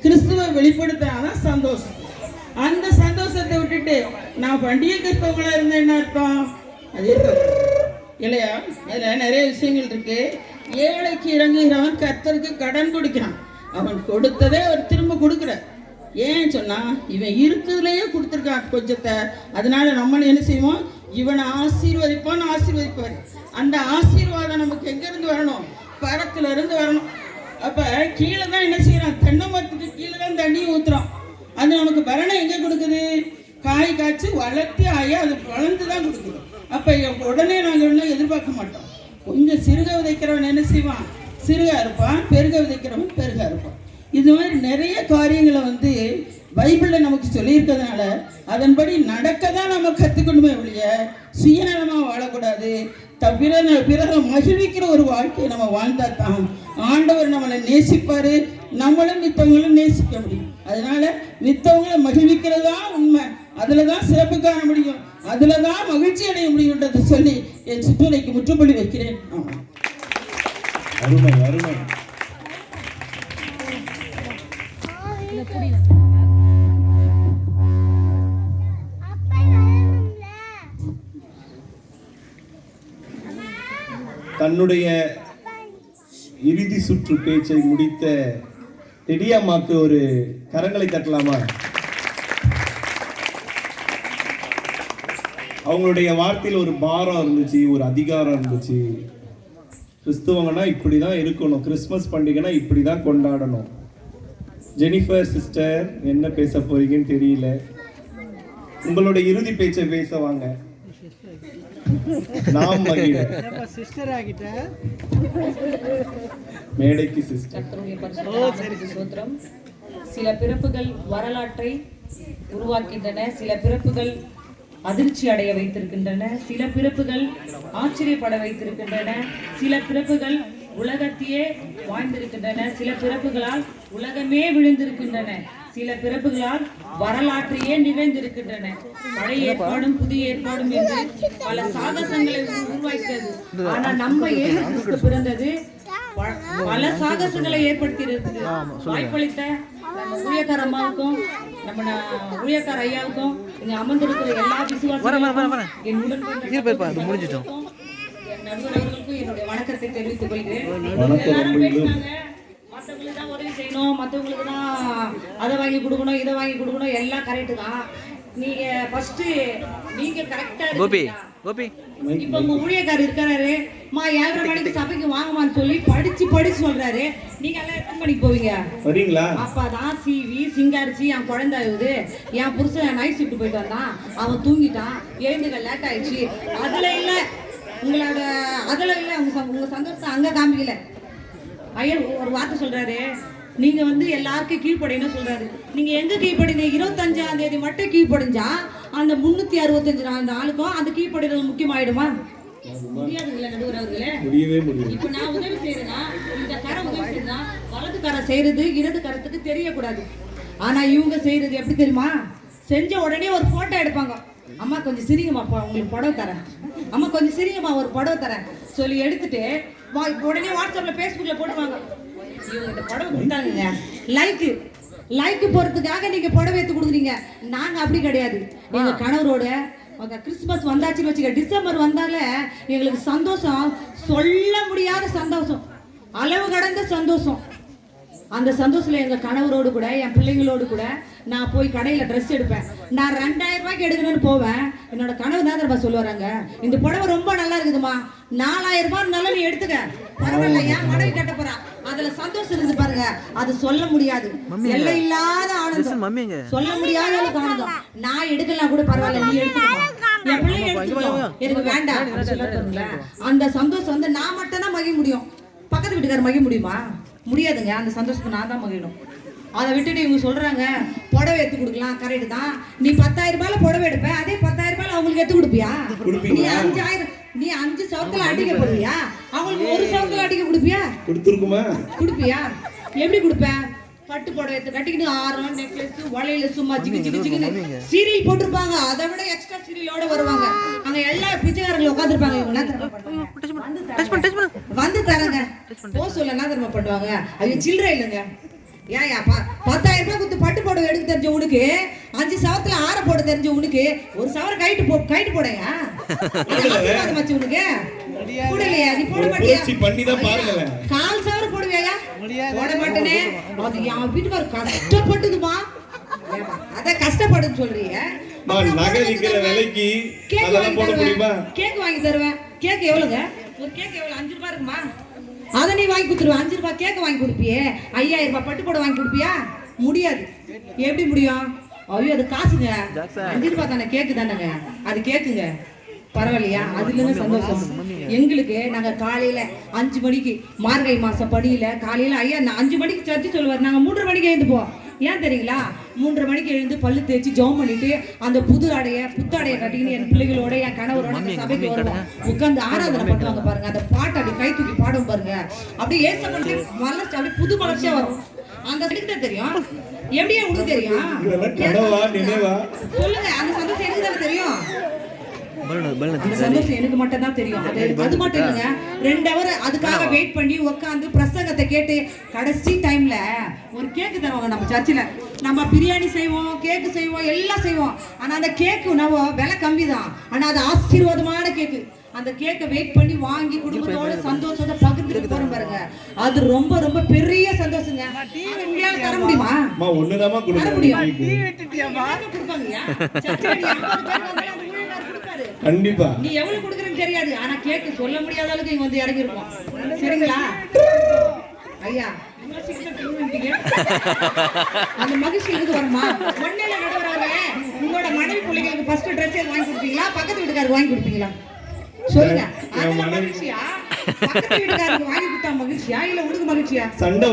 கிறிஸ்துவை வெளிப்படுத்தினாதான் சந்தோஷம். அந்த சந்தோஷத்தை விட்டுட்டு நான் பண்டிகை கிறிஸ்தவங்களாக இருந்தேன் என்ன அர்த்தம், அது இல்லையா? அதில் நிறைய விஷயங்கள் இருக்கு. ஏழைக்கு இறங்குகிறவன் கர்த்தருக்கு கடன் கொடுக்கிறான். அவன் கொடுத்ததே அவர் திரும்ப கொடுக்குறார். ஏன் சொன்னா, இவன் இருக்கிறதுலையே கொடுத்துருக்கான் கொஞ்சத்தை. அதனால நம்மளும் என்ன செய்வோம், இவனை ஆசீர்வதிப்பார். அந்த ஆசீர்வாதம் நமக்கு எங்கேருந்து வரணும், பரத்துல இருந்து வரணும். அப்போ கீழே தான் என்ன செய்யறான், தென்னை மரத்துக்கு கீழே தான் தண்ணியை ஊற்றுறோம். அது நமக்கு பரணை எங்கே கொடுக்குது, காய் காய்ச்சி வளர்த்தி ஆகி அது வளர்ந்து தான் கொடுக்குது. அப்போ உடனே நாங்கள் ஒன்றும் எதிர்பார்க்க மாட்டோம். கொஞ்சம் சிறுக விதைக்கிறவன் என்ன செய்வான், சிறுகா இருப்பான். பெருக விதைக்கிறவன் பெருகா இருப்பான். இது மாதிரி நிறைய காரியங்களை வந்து பைபிளில் நமக்கு சொல்லியிருக்கிறதுனால அதன்படி நடக்க தான் நம்ம கற்றுக்கணுமே ஒழிய சுயநலமாக வாழக்கூடாது. பிறரை மகிழ்விக்கிற ஒரு வாழ்க்கையை நம்ம வாழ்ந்தா தான் ஆண்டவர் நம்மளை நேசிப்பார், நம்மளும் மித்தவங்களும் நேசிக்க முடியும். அதனால மித்தவங்களை மகிழ்விக்கிறது தான் உண்மை. அதில் தான் சிறப்பு காண முடியும், அதில் தான் மகிழ்ச்சி அடைய முடியுன்றதை சொல்லி என் சிற்றுரைக்கு முற்றுப்புள்ளி வைக்கிறேன். ஆமாம், அருமை அருமை. தன்னுடைய இறுதி சுற்று பேச்சை முடித்த டெடியம்மாக்கு ஒரு கரங்களை தட்டலாமா? அவங்களுடைய வார்த்தையில் ஒரு பாரம் இருந்துச்சு, ஒரு அதிகாரம் இருந்துச்சு. கிறிஸ்துவங்கன்னா இப்படி தான் இருக்கணும், கிறிஸ்மஸ் பண்டிகைனா இப்படி தான் கொண்டாடணும். ஜெனிஃபர் சிஸ்டர் என்ன பேச போறீங்கன்னு தெரியல, உங்களுடைய இறுதி பேச்சை பேச வாங்க. நாம் மேடைக்கு சிஸ்டர். சில பிறப்புகள் வரலாற்றை உருவாக்கின்றன, சில பிறப்புகள் அதிர்ச்சி அடைய வைத்திருக்கின்றன, சில பிறப்புகள் ஆச்சரியப்பட வைத்திருக்கின்றன, சில பிறப்புகள் உலகத்தையே வாழ்ந்திருக்கின்றன, சில பிறப்புகளால் உலகமே விழுந்திருக்கின்றன, சில பிறப்புகளால் வரலாற்றையே நிகழ்ந்திருக்கின்றன. பழைய ஏற்பாடும் புதிய ஏற்பாடும் என்று பல சாகசங்களை உருவாக்கிறது. ஆனா நம்ம இயேசு கிறிஸ்து பிறந்தது பல சாகசங்களை ஏற்படுத்தி இருக்குது. வாய்ப்பளித்த நம்ம ஊழியக்கார அம்மாவுக்கும் நம்ம ஊழியக்கார ஐயாவுக்கும் இங்க அமர்ந்திருக்கிற எல்லா விசுவாசிகளுக்கும் என் உடன் நண்பர்களுக்கும் என்னுடைய வணக்கத்தை தெரிவித்துக் கொள்கிறேன். எல்லாரும் பேசினாங்க, மற்றவங்களுக்கு தான் உதவி செய்யணும், மற்றவங்களுக்கு தான் அதை வாங்கி கொடுக்கணும், இதை வாங்கி கொடுக்கணும், எல்லாம் கரெக்டு தான். நீங்க ஃபர்ஸ்ட் நீங்க கரெக்டா இருக்கீங்களா? இப்ப உங்க ஊழியக்காரர் இருக்காரு, 7:30 மணிக்கு சபைக்கு வாங்கமான்னு சொல்லி படிச்சு சொல்றாரு. நீங்க எல்லாம் எத்தனை மணிக்கு போவீங்க? வரீங்களா? அப்பதான் சிவி சிங்காரிச்சி என் குழந்தை ஆகுது, என் புருஷன் நைட் ஷிஃப்ட் போயிட்டு வந்தான், அவன் தூங்கிட்டான், எழுந்துக்க லேட் ஆயிடுச்சு. அதுல இல்ல உங்களோட, அதுல இல்ல உங்க சந்தோஷத்தை அங்க காமிக்கல. ஐயர் ஒரு வார்த்தை சொல்றாரு, நீங்க வந்து எல்லாருக்கும் கீழ்ப்படையணும் சொல்றாரு. நீங்க எங்க கீழ்ப்படிங்க? 25ஆம் தேதி மட்டும் கீழ்ப்படிஞ்சா அந்த 365 நாளுக்கும் அந்த கீழ்ப்படைறது முக்கியமாயிடுமா? முடியாதுங்களா நடுவர் அவர்களே? இப்ப நான் உதவி செய்யறேன்னா, இந்த கரை உதவி செய்யறா வலது கரை செய்யறது இடது கரத்துக்கு தெரியக்கூடாது. ஆனா இவங்க செய்யறது எப்படி தெரியுமா? செஞ்ச உடனே ஒரு போட்டோ எடுப்பாங்க. அம்மா கொஞ்சம் சிரிங்கம்மாப்பா, உங்களுக்கு புடவை தரேன், அம்மா கொஞ்சம் சிரிங்கம்மா ஒரு புடவை தரேன் சொல்லி எடுத்துட்டு உடனே வாட்ஸ்அப்ல பேஸ்புக்ல போடுவாங்க. இவங்க இந்த புடவை கொடுத்தாங்க, லைக் போறதுக்காக நீங்க புடவை எடுத்து கொடுக்குறீங்க. நாங்க அப்படி கிடையாது. எங்க கணவரோட கிறிஸ்துமஸ் வந்தாச்சுன்னு வச்சுக்க, டிசம்பர் வந்தாலே எங்களுக்கு சந்தோஷம், சொல்ல முடியாத சந்தோஷம், அளவு கடந்த சந்தோஷம். அந்த சந்தோஷத்துல எங்க கணவரோடு கூட என் பிள்ளைங்களோடு கூட நான் போய் கடையில ட்ரெஸ் எடுப்பேன். நான் 2000 ரூபாய்க்கு எடுக்கணும்னு போவேன். என்னோட கணவர் தான் சொல்லுவாங்க, இந்த புடவை ரொம்ப நல்லா இருக்குதுமா, 4000 ரூபாய் நீ எடுத்துக்க, பரவாயில்ல, ஏன் மனைவி கட்ட போறா, அதுல சந்தோஷம் இருந்து பாருங்க. அது சொல்ல முடியாது, எல்லை இல்லாத ஆனந்தம், சொல்ல முடியாத ஆனந்தம். நான் எடுக்கலாம் கூட பரவாயில்ல, நீ எடுத்துக்க. என் பிள்ளைங்க எடுத்துக்கிட்டோம், எனக்கு வேண்டாம் அப்படின்னு சொல்றாருங்களேன். அந்த சந்தோஷம் வந்து நான் மட்டும் தான் மகிழ முடியும். பக்கத்து வீட்டுக்காரர் மகிழ முடியுமா? முடியாதுங்க. அந்த சந்தோஷத்தை நான் தான் மகிழணும். அதை விட்டுட்டு இவங்க சொல்றாங்க புடவை எடுத்து கொடுக்கலாம். கரெக்டு தான். நீ 10,000 ரூபாயில புடவை எடுப்ப, அதே 10,000 ரூபாயில அவங்களுக்கு எடுத்து கொடுப்பியா? நீ 5,000 நீ 5 சவத்துல அடிக்க போடுவியா? அவங்களுக்கு 1 சவத்துல அடிக்க கொடுப்பியா? கொடுப்பியா? எப்படி கொடுப்ப? பட்டு புடவை எடுத்து கட்டிக்கிட்டு ஆரம் நெக்லஸ் வளையல சும்மா ஜிகி ஜிகி ஜிகின்னு சீரியல் போட்டிருப்பாங்க. அதை விட எக்ஸ்ட்ரா சீரியலோட வருவாங்க. அங்க எல்லா பிச்சைக்காரங்களும் உட்காந்துருப்பாங்க. இவங்க என்ன தெரியுமா பண்ணுவாங்க? வந்து தரங்க போ சொல்ல என்ன தெரியுமா பண்ணுவாங்க? அவங்க சில்லறை இல்லைங்க. ஏயா 10,000 ரூபாய் கொடுத்து பட்டு புடவை எடுக்க தெரிஞ்ச உனக்கு 5 சவத்துல ஆற போட தெரிஞ்ச உனக்கு 1 சவர கைட்டு போடையா? மச்சு உனக்கு போடலையா? நீ போட மாட்டியா? 4 சவர போடுவியா? போட மாட்டேனே. அது என் வீட்டுக்கார கஷ்டப்பட்டுதுமா. அத கஷ்டப்படுன்னு சொல்றீங்க. கேக் வாங்கி தருவேன். கேக் எவ்வளவுங்க? ஒரு கேக் எவ்வளவு? 5 ரூபாய் இருக்குமா? அதை நீ வாங்கி கொடுத்துருவ. 5 ரூபாய் கேக் வாங்கி கொடுப்பியே. 5,000 ரூபாய் பட்டு போட வாங்கி கொடுப்பியா? முடியாது. எப்படி முடியும்? ஐயோ அது காசுங்க. 5 ரூபாய் தானே, கேக்கு தானேங்க. அது கேக்குங்க. பரவாயில்லையா? அதுல சந்தோஷம் எங்களுக்கு. நாங்க காலையில 5 மணிக்கு மார்கழி மாசம் படியில காலையில ஐயா 5 மணிக்கு சர்ச்சு சொல்லுவார். நாங்க 3:30 மணிக்கு எழுந்துப்போம். ஏன் தெரியுங்களா? 3:30 மணிக்கு எழுந்து பல்லு தேய்ச்சி ஜெபம் பண்ணிட்டு அந்த புத்தாடையை கட்டிக்கின்னு என் பிள்ளைகளோட என் கணவரோட அந்த சபைக்கு வருவோம். உட்காந்து ஆராதனை பண்ணுவாங்க பாருங்க. அந்த பாட்டு அப்படி கை தூக்கி பாடும் பாருங்க. அப்படியே ஏச பண்ணி மலர்ச்சி அப்படி புது மலர்ச்சியா வரும். அந்த சைடுக்கு தெரியும். எப்படியா உங்களுக்கு தெரியும்? சொல்லுங்க. அந்த சந்தோஷம் எனக்கு தானே தெரியும். அந்த சந்தோஷம் எனக்கு மட்டும் தான் தெரியும். அது மட்டும் இல்லைங்க. 2 hour அதுக்காக வெயிட் பண்ணி உட்காந்து பிரசங்கத்தை கேட்டு கடைசி டைம்ல ஒரு கேக்கு தருவாங்க நம்ம சர்ச்சில். நம்ம பிரியாணி செய்வோம், கேக்கு செய்வோம், எல்லாம் செய்வோம். ஆனா அந்த கேக்கு நம்ம விலை கம்மி தான். ஆனா அது ஆசீர்வாதமான கேக்கு. அந்த கேக்கை வெயிட் பண்ணி வாங்கி குடும்பத்தோட சந்தோஷத்தை பகிர்ந்துட்டு போறோம் பாருங்க. அது ரொம்ப ரொம்ப பெரிய சந்தோஷங்க. உங்களால தர முடியுமா? தர முடியும். கண்டிப்பா. நீ எவ்வளவு கொடுக்குறேன்னு தெரியாது. ஆனா கேக்கு சொல்ல முடியாத அளவுக்கு இங்க வந்து இறங்கி இருப்போம். சரிங்களா ஐயா? அந்த மகிழ்ச்சி இருந்து வருமா? ஒன்னில நடுவராக உங்களோட மனைவி பிள்ளைகளுக்கு ஃபர்ஸ்ட் ட்ரெஸ் வாங்கி கொடுப்பீங்களா? பக்கத்து வீட்டுக்காரருக்கு வாங்கி கொடுப்பீங்களா? சொல்லுங்க. அதுல மகிழ்ச்சியா? பக்கத்து வீட்டுக்காரருக்கு வாங்கி கொடுத்தா மகிழ்ச்சியா இல்ல உனக்கு மகிழ்ச்சியா? சண்டை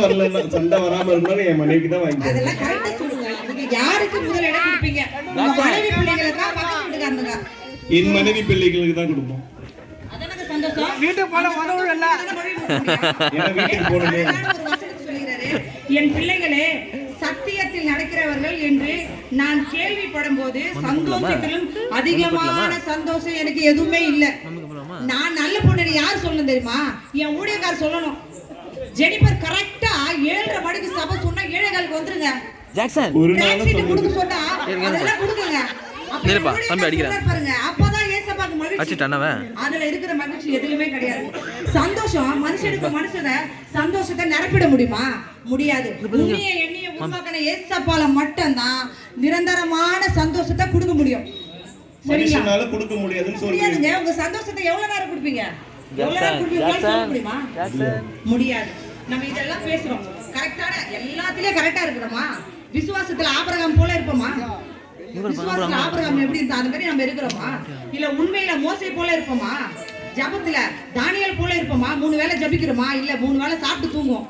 வராம இருந்தாலும் என் மனைவிக்கு தான் வாங்கி. அதெல்லாம் கரெக்டா சொல்லுங்க. நீங்க யாருக்கு முதல் இடம் கொடுப்பீங்க? உங்க மனைவி பிள்ளைகளுக்கா பக்கத்து வீட்டுக்காரனுக்கா? என் மனைவி பிள்ளைகளுக்கு தான் கொடுப்போம். அதானே சந்தோஷம். வீட்டுக்கு போன உதவு இல்ல. வீட்டுக்கு போறேன். ஒரு வசனத்தை சொல்லுகிறாரு. என் பிள்ளைகளே சத்தியத்தில் நடக்கிறவர்கள் என்று நான் கேள்விப்படும் போது சந்தோஷத்திலும் அதிகமான சந்தோஷம் எனக்கு எதுவுமே இல்லை. நான் நல்ல பொண்ணு யார் சொல்லணும் தெரியுமா? என் ஊழியக்காரர் சொல்லணும். ஜெனிபர் கரெக்டா 7:30 மணிக்கு சபை சொன்னா 7:15 வந்துருங்க. ஒரு நாள் கொடுக்க சொன்னா அதெல்லாம் கொடுக்குங்க. பாருங்க. அப்பதான் ஏசப்பாக்கு மகிழ்ச்சி. அதுல இருக்கிற மகிழ்ச்சி எதுலயுமே கிடையாது. சந்தோஷம் மனுஷனை சந்தோஷத்தை நிரப்பிட முடியுமா? முடியாது. எண்ணிய உருவாக்கின ஏசப்பால மட்டும்தான் நிரந்தரமான சந்தோஷத்தை கொடுக்க முடியும். மனுஷனால கொடுக்க முடியாதுன்னு முடியாதுங்க. உங்க சந்தோஷத்தை எவ்வளவு நேரம் கொடுப்பீங்க? எவ்வளவு நேரம் கொடுப்பீங்க? சொல்ல முடியுமா? முடியாது. நம்ம இதெல்லாம் பேசுறோம். கரெக்டான எல்லாத்துலயும் கரெக்டா இருக்கிறோமா? விசுவாசத்துல ஆபிரகாம் போல இருப்போமா? விசுவாசத்துல ஆபிரகாம் எப்படி இருந்தா அந்த மாதிரி நம்ம இருக்கிறோமா? இல்ல உண்மையில மோசே போல இருப்போமா? ஜபத்துல தானியேல் போல இருப்போமா? 3 வேளை ஜபிக்கிறோமா? இல்ல 3 வேளை சாப்பிட்டு தூங்குவோம்.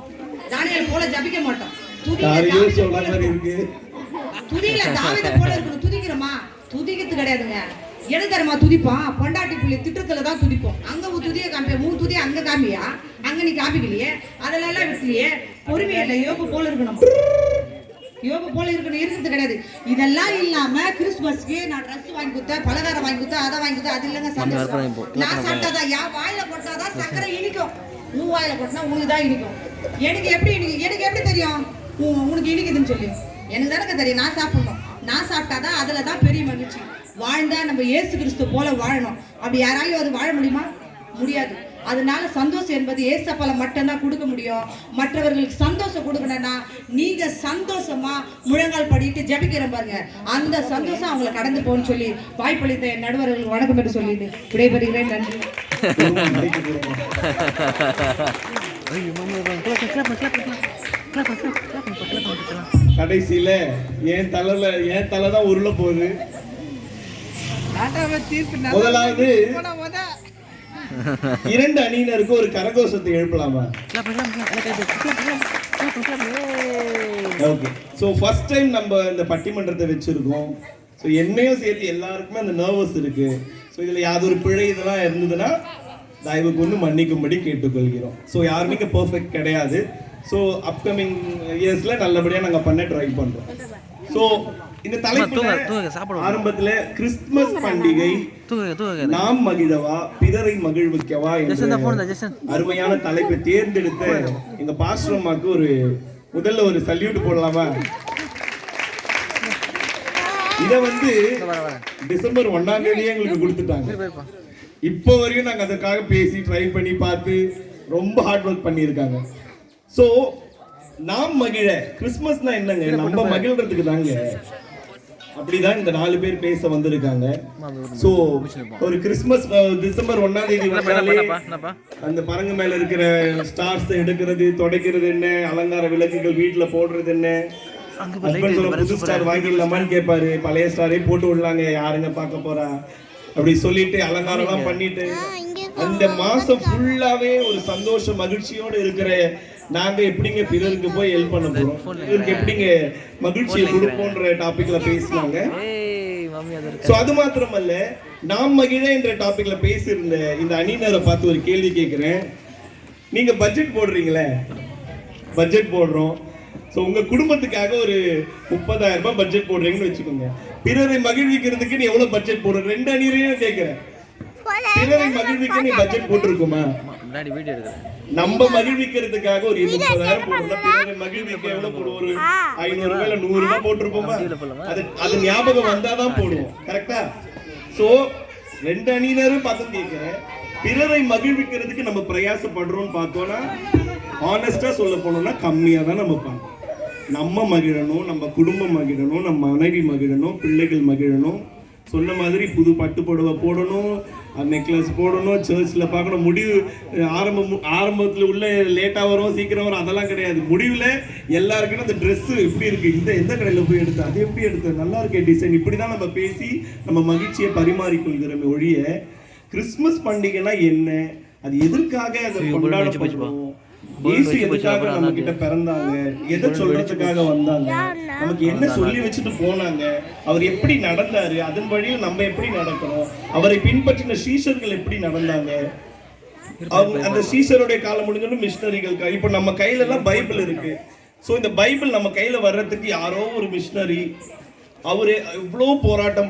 தானியேல் போல ஜபிக்க மாட்டோம். துதியில தாவீது போல இருக்கணும். துதிக்கிறோமா? துதிக்கிறது கிடையாதுங்க. எழுதறமா துதிப்பான். பொண்டாட்டி புள்ளி திட்டத்துல தான் துதிப்போம். அங்க ஒரு துதியை காமிப்ப, 3 துதி அங்க காமியா? அங்க நீ காமிக்கலையே. அதெல்லாம் விட்டுலையே. பொறுமையில யோபு போல இருக்கணும். யோபு போல இருக்கிறது கிடையாது. இதெல்லாம் இல்லாம கிறிஸ்துமஸ்க்கு நான் ட்ரெஸ் வாங்கி கொடுத்தேன், பலகாரம் வாங்கி கொடுத்தேன், அதை வாங்கி கொடுத்தேன். அது இல்லைங்க சந்தோஷம். நான் சாப்பிட்டாதான் என் வாயில போட்டாதான் சக்கரை இனிக்கும். உன் வாயில போட்டா உனக்கு தான் இனிக்கும். எனக்கு எப்படி தெரியும் உனக்கு இனிக்குதுன்னு சொல்லி? எனக்கு தானே தெரியும். நான் சாப்பிடணும். நான் சாப்பிட்டாதான் அதுல தான் பெரிய மகிழ்ச்சி. வாழ்ந்தா நம்ம இயேசு கிறிஸ்து போல வாழணும். அப்படி யாராலையும் அது வாழ முடியுமா? முடியாது. அதனால சந்தோஷம் என்பது ஏசப்பால மட்டும்தான் கொடுக்க முடியும். மற்றவர்களுக்கு சந்தோஷம் கொடுக்கணும்னா நீங்க சந்தோஷமா முழங்கால் படிட்டு ஜபிக்கிற பாருங்க, அந்த சந்தோஷம் அவங்களை கடந்து போன்னு சொல்லி வாய்ப்பளித்த என் நடுவர்களுக்கு வணக்கம் என்று சொல்லிட்டு விடைபெறுகிறேன். நன்றி. கடைசியில என் தலை தான் உருள போகுது. முதலாவது 2 அணியினருக்கு ஒரு கரகோஷத்தை எழுப்பலாமா? ஓகே. ஸோ ஃபர்ஸ்ட் டைம் நம்ம இந்த பட்டிமன்றத்தை வச்சிருக்கோம். ஸோ என்னையும் சேர்த்து எல்லாருக்குமே அந்த நர்வஸ் இருக்கு. ஸோ இதில் யாதொரு பிழை இதெல்லாம் இருந்ததுன்னா தயவு கொண்டு மன்னிக்கும்படி கேட்டுக்கொள்கிறோம். ஸோ யாருமே பெர்ஃபெக்ட் கிடையாது. ஸோ அப்கமிங் இயர்ஸ்ல நல்லபடியாக நாங்கள் பண்ண ட்ரை பண்ணுறோம். ஸோ இந்த தலைப்பு ஆரம்பத்துல கிறிஸ்துமஸ் பண்டிகை நாம் மகிழவா பிறரை மகிழ்விக்கவா என்ற அருமையான தலைப்பை தேர்ந்தெடுத்த எங்க பாஸ்டர் அம்மாக்கு முதல்ல ஒரு சல்யூட் போடலாமா? இத டிசம்பர் 1ஆம் தேதியே எங்களுக்கு கொடுத்துட்டாங்க. இப்போ வரையும் நாங்க அதற்காக பேசி ட்ரை பண்ணி பார்த்து ரொம்ப ஹார்ட் ஒர்க் பண்ணியிருக்காங்க. ஸோ நாம் மகிழ கிறிஸ்துமஸ்னா என்னங்க? நம்ம மகிழ்றதுக்கு தாங்க. அப்படிதான் இந்த 4 பேர் பேச வந்திருக்காங்க. சோ ஒரு கிறிஸ்துமஸ் டிசம்பர் 1ஆம் தேதி வந்தாலே அந்த பரங்கு மேல இருக்கிற ஸ்டார்ஸ் எடுக்கிறது, துடைக்கிறது என்ன, அலங்கார விளக்குகள் வீட்டுல போடுறது என்ன, புது ஸ்டார் வாங்கிடலாமான்னு கேட்பாரு. பழைய ஸ்டாரே போட்டு விடலாங்க, யாருங்க பார்க்க போறா அப்படி சொல்லிட்டு அலங்காரம் எல்லாம் பண்ணிட்டு அந்த மாசம் ஃபுல்லாவே ஒரு சந்தோஷ மகிழ்ச்சியோட இருக்கிற நாங்க எப்படிங்க பிறருக்கு போய் ஹெல்ப் பண்ண போறோம், பிறருக்கு எப்படிங்க மகிழ்ச்சியை கொடுப்போன்ற டாபிக்ல பேசினாங்க. சோ அது மாத்திரமல்ல, நாம் மகிழ என்ற டாபிக்ல பேசியிருந்த இந்த அணியினரை பார்த்து ஒரு கேள்வி கேட்கிறேன். நீங்க பட்ஜெட் போடுறீங்களே, பட்ஜெட் போடுறோம். ஸோ உங்க குடும்பத்துக்காக ஒரு 30,000 ரூபாய் பட்ஜெட் போடுறீங்கன்னு வச்சுக்கோங்க. பிறரை மகிழ்விக்கிறதுக்கு நீ எவ்வளவு பட்ஜெட் போடுற? 2 அணியரையும் கேட்கிறேன். பிறரை மகிழ்விக்க நீ பட்ஜெட் போட்டிருக்குமா? நம்ம மகிழ்விக்கிறதுக்காக ஒரு 20,000 போடுறோம். பிறரை மகிழ்விக்க எவ்வளவு போடுவோம்? ஒரு 500 ரூபாய் இல்ல 100 ரூபாய் போட்டிருப்போமா? அது ஞாபகம் வந்தாதான் போடுவோம். கரெக்டா? சோ 2 அணியினரும் பார்த்து கேட்கிறேன், பிறரை மகிழ்விக்கிறதுக்கு நம்ம பிரயாசப்படுறோம்னு பார்த்தோம்னா ஆனஸ்டா சொல்ல போனோம்னா கம்மியா தான் நம்ம பார்க்கணும். நம்ம மகிழணும், நம்ம குடும்பம் மகிழணும், நம்ம மனைவி மகிழணும், பிள்ளைகள் மகிழணும். சொன்ன மாதிரி புது பட்டு புடவை போடணும், நெக்லஸ் போடணும், சர்ச்சில் பார்க்கணும். முடிவு ஆரம்பத்தில் உள்ள லேட்டாக வரும், சீக்கிரம் வரும், அதெல்லாம் கிடையாது. முடிவில் எல்லாருக்குமே அந்த ட்ரெஸ்ஸு எப்படி இருக்குது, எந்த கடையில் போய் எடுத்து, அது எப்படி எடுத்து, நல்லா இருக்கே டிசைன், இப்படி தான் நம்ம பேசி நம்ம மகிழ்ச்சியை பரிமாறிக்கொள்கிறோமே ஒழிய கிறிஸ்துமஸ் பண்டிகைனா என்ன, அது எதற்காக அதை கொண்டாடப்படுறோம், இயேசு எதுக்காக நம்ம கிட்ட பிறந்தாங்க, எதை சொல்றதுக்காக வந்தாங்க, நமக்கு என்ன சொல்லி வச்சுட்டு போனாங்க, அவர் எப்படி நடந்தாரு, அதன் வழியில நம்ம எப்படி நடக்கணும், அவரை பின்பற்றின சீஷர்கள் எப்படி நடந்தாங்க, அந்த சீஷருடைய காலம் முடிஞ்சோன்னு மிஷினரிகள். இப்ப நம்ம கையில எல்லாம் பைபிள் இருக்கு. சோ இந்த பைபிள் நம்ம கையில வர்றதுக்கு யாரோ ஒரு மிஷினரி அவரு இவ்வளவு போராட்டம்